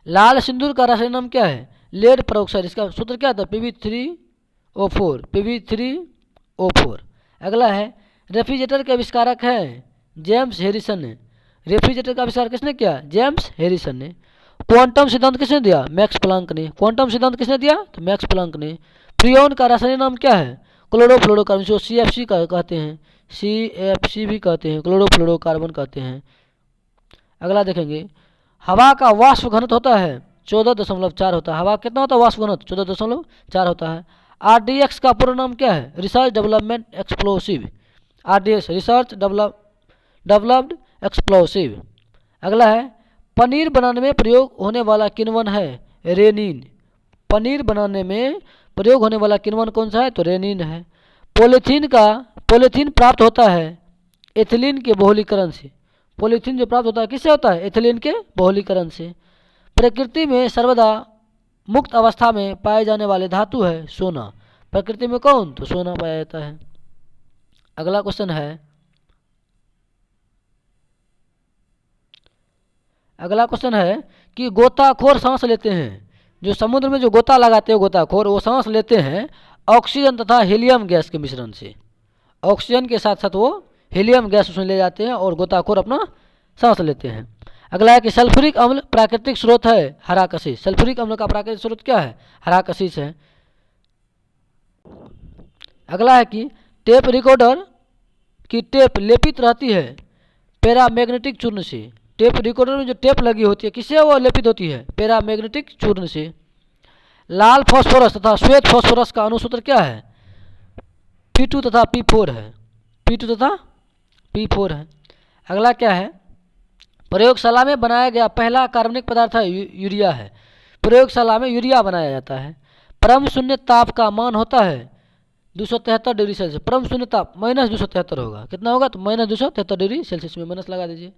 लाल सिंदूर का रासायनिक नाम क्या है? Lead peroxide. इसका सूत्र क्या था? Pb3O4, Pb3O4। अगला है रेफ्रिजरेटर के आविष्कारक हैं जेम्स हैरिसन ने। रेफ्रिजरेटर का आविष्कार किसने किया? जेम्स हैरिसन ने। क्वांटम सिद्धांत किसने दिया? मैक्स प्लांक ने। क्वांटम सिद्धांत किसने दिया? तो मैक्स प्लांक ने। फ्रियोन का रासायनिक नाम क्या है? क्लोरोफ्लोरोकार्बन, जो CFC कहते हैं, CFC भी कहते हैं, क्लोरोफ्लोरोकार्बन कहते हैं। अगला देखेंगे, हवा का वाष्प घनत्व होता है 14.4 होता है। हवा कितना होता है? वाष्प घनत्व 14.4 होता है। RDX का पूरा नाम क्या है? Research development explosive. RDX research developed explosive. अगला है पनीर बनाने में प्रयोग होने वाला किण्वन है? रेनिन। पनीर बनाने में प्रयोग होने वाला किण्वन कौन सा है? तो रेनिन है। पॉलीथीन प्राप्त होता है एथिलीन के बहुलीकरण से। पॉलीथीन जो प्राप्त होता है किससे होता है? एथिलीन के बहुलीकरण से। प्रकृति में सर्वदा मुक्त अवस्था में पाए जाने वाले धातु है सोना। प्रकृति में कौन? तो सोना पाया जाता है। अगला क्वेश्चन है, कि गोताखोर सांस लेते हैं, जो समुद्र में जो गोता लगाते हैं गोताखोर, वो सांस लेते हैं ऑक्सीजन तथा हीलियम गैस के मिश्रण से। ऑक्सीजन के साथ साथ वो हीलियम गैस उसमें ले जाते हैं और गोताखोर अपना सांस लेते हैं। अगला है कि सल्फ्यूरिक अम्ल प्राकृतिक स्रोत है? हरा कशिश। सल्फ्यूरिक अम्ल का प्राकृतिक स्रोत क्या है? हरा कशिश है। अगला है कि टेप रिकॉर्डर की टेप लेपित रहती है पैरामैग्नेटिक चूर्ण से। टेप रिकॉर्डर में जो टेप लगी होती है किससे वो लेपित होती है? पैरामैग्नेटिक चूर्ण से। लाल फास्फोरस तथा श्वेत फास्फोरस का अनुसूत्र क्या है? P2 तथा P4 है। P2 तथा P4 है। अगला क्या है, प्रयोगशाला में बनाया गया पहला कार्बनिक पदार्थ है यूरिया है। प्रयोगशाला में यूरिया बनाया जाता है। परम शून्य ताप का मान होता है 273 डिग्री सेल्सियस। परम शून्य ताप -273 होगा। कितना होगा? तो -273 डिग्री सेल्सियस में माइनस लगा दीजिए।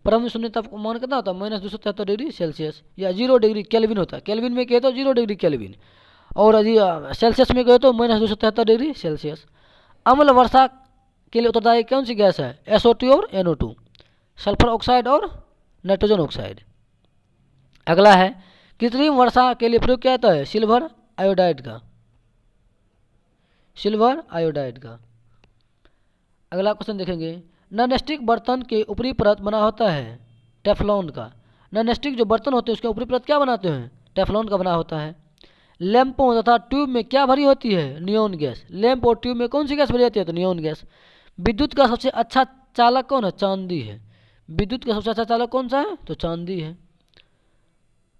परम शून्य ताप का मान कितना होता है? -273 डिग्री सेल्सियस, या 0 डिग्री केल्विन होता है। केल्विन में कहे तो 0 डिग्री केल्विन, और यदि सेल्सियस में कहे तो -273 डिग्री सेल्सियस। अम्ल वर्षा के लिए उत्तरदायी कौन सी गैस है? SO2 और NO2, सल्फर ऑक्साइड और नाइट्रोजन ऑक्साइड। अगला है कृत्रिम वर्षा के लिए प्रयोग किया जाता है सिल्वर आयोडाइड का। सिल्वर आयोडाइड का। अगला क्वेश्चन देखेंगे, नॉनस्टिक बर्तन के ऊपरी परत बना होता है टेफ्लॉन का। नॉनस्टिक जो बर्तन होते हैं उसके ऊपरी परत क्या बनाते हैं? टेफ्लॉन का बना होता है। लैंपों तथा ट्यूब में क्या भरी होती है? Neon gas. लैंप और ट्यूब में कौन सी गैस भरी जाती है? तो नियोन गैस। विद्युत का सबसे अच्छा चालक कौन है? चांदी है। विद्युत का सबसे अच्छा चालक कौन सा है? तो चांदी है।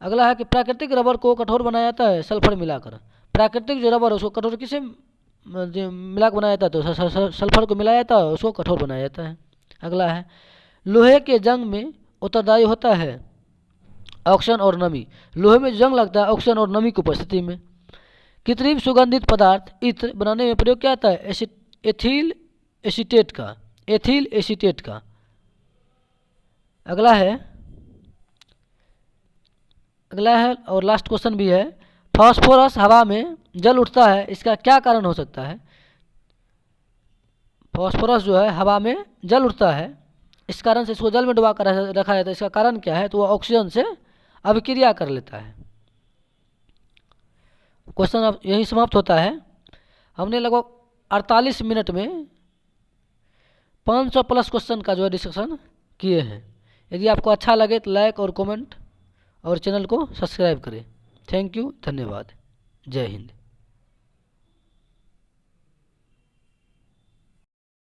अगला है कि प्राकृतिक रबर को कठोर बनाया जाता है सल्फर मिलाकर। प्राकृतिक जो रबर है उसको कठोर किसे मिला कर बनाया जाता है? तो सल्फर को मिलाया जाता है, उसको कठोर बनाया जाता है। अगला है लोहे के जंग में उत्तरदायी होता है ऑक्सीजन और नमी। लोहे में जंग लगता है ऑक्सीजन और नमी की उपस्थिति में। कृत्रिम सुगंधित पदार्थ इत्र बनाने में प्रयोग किया जाता है एथिल एसीटेट का। एथिल एसीटेट का। अगला है और लास्ट क्वेश्चन भी है, फास्फोरस हवा में जल उठता है, इसका क्या कारण हो सकता है? फास्फोरस जो है हवा में जल उठता है, इस कारण से इसको जल में डुबा कर रखा जाता है। इसका कारण क्या है? तो वह ऑक्सीजन से अभिक्रिया कर लेता है। क्वेश्चन अब यही समाप्त होता है। हमने लगभग 48 मिनट में 500 प्लस क्वेश्चन का जो है डिस्कशन किए हैं। यदि आपको अच्छा लगे तो लाइक और कमेंट और चैनल को सब्सक्राइब करें। थैंक यू, धन्यवाद, जय हिंद।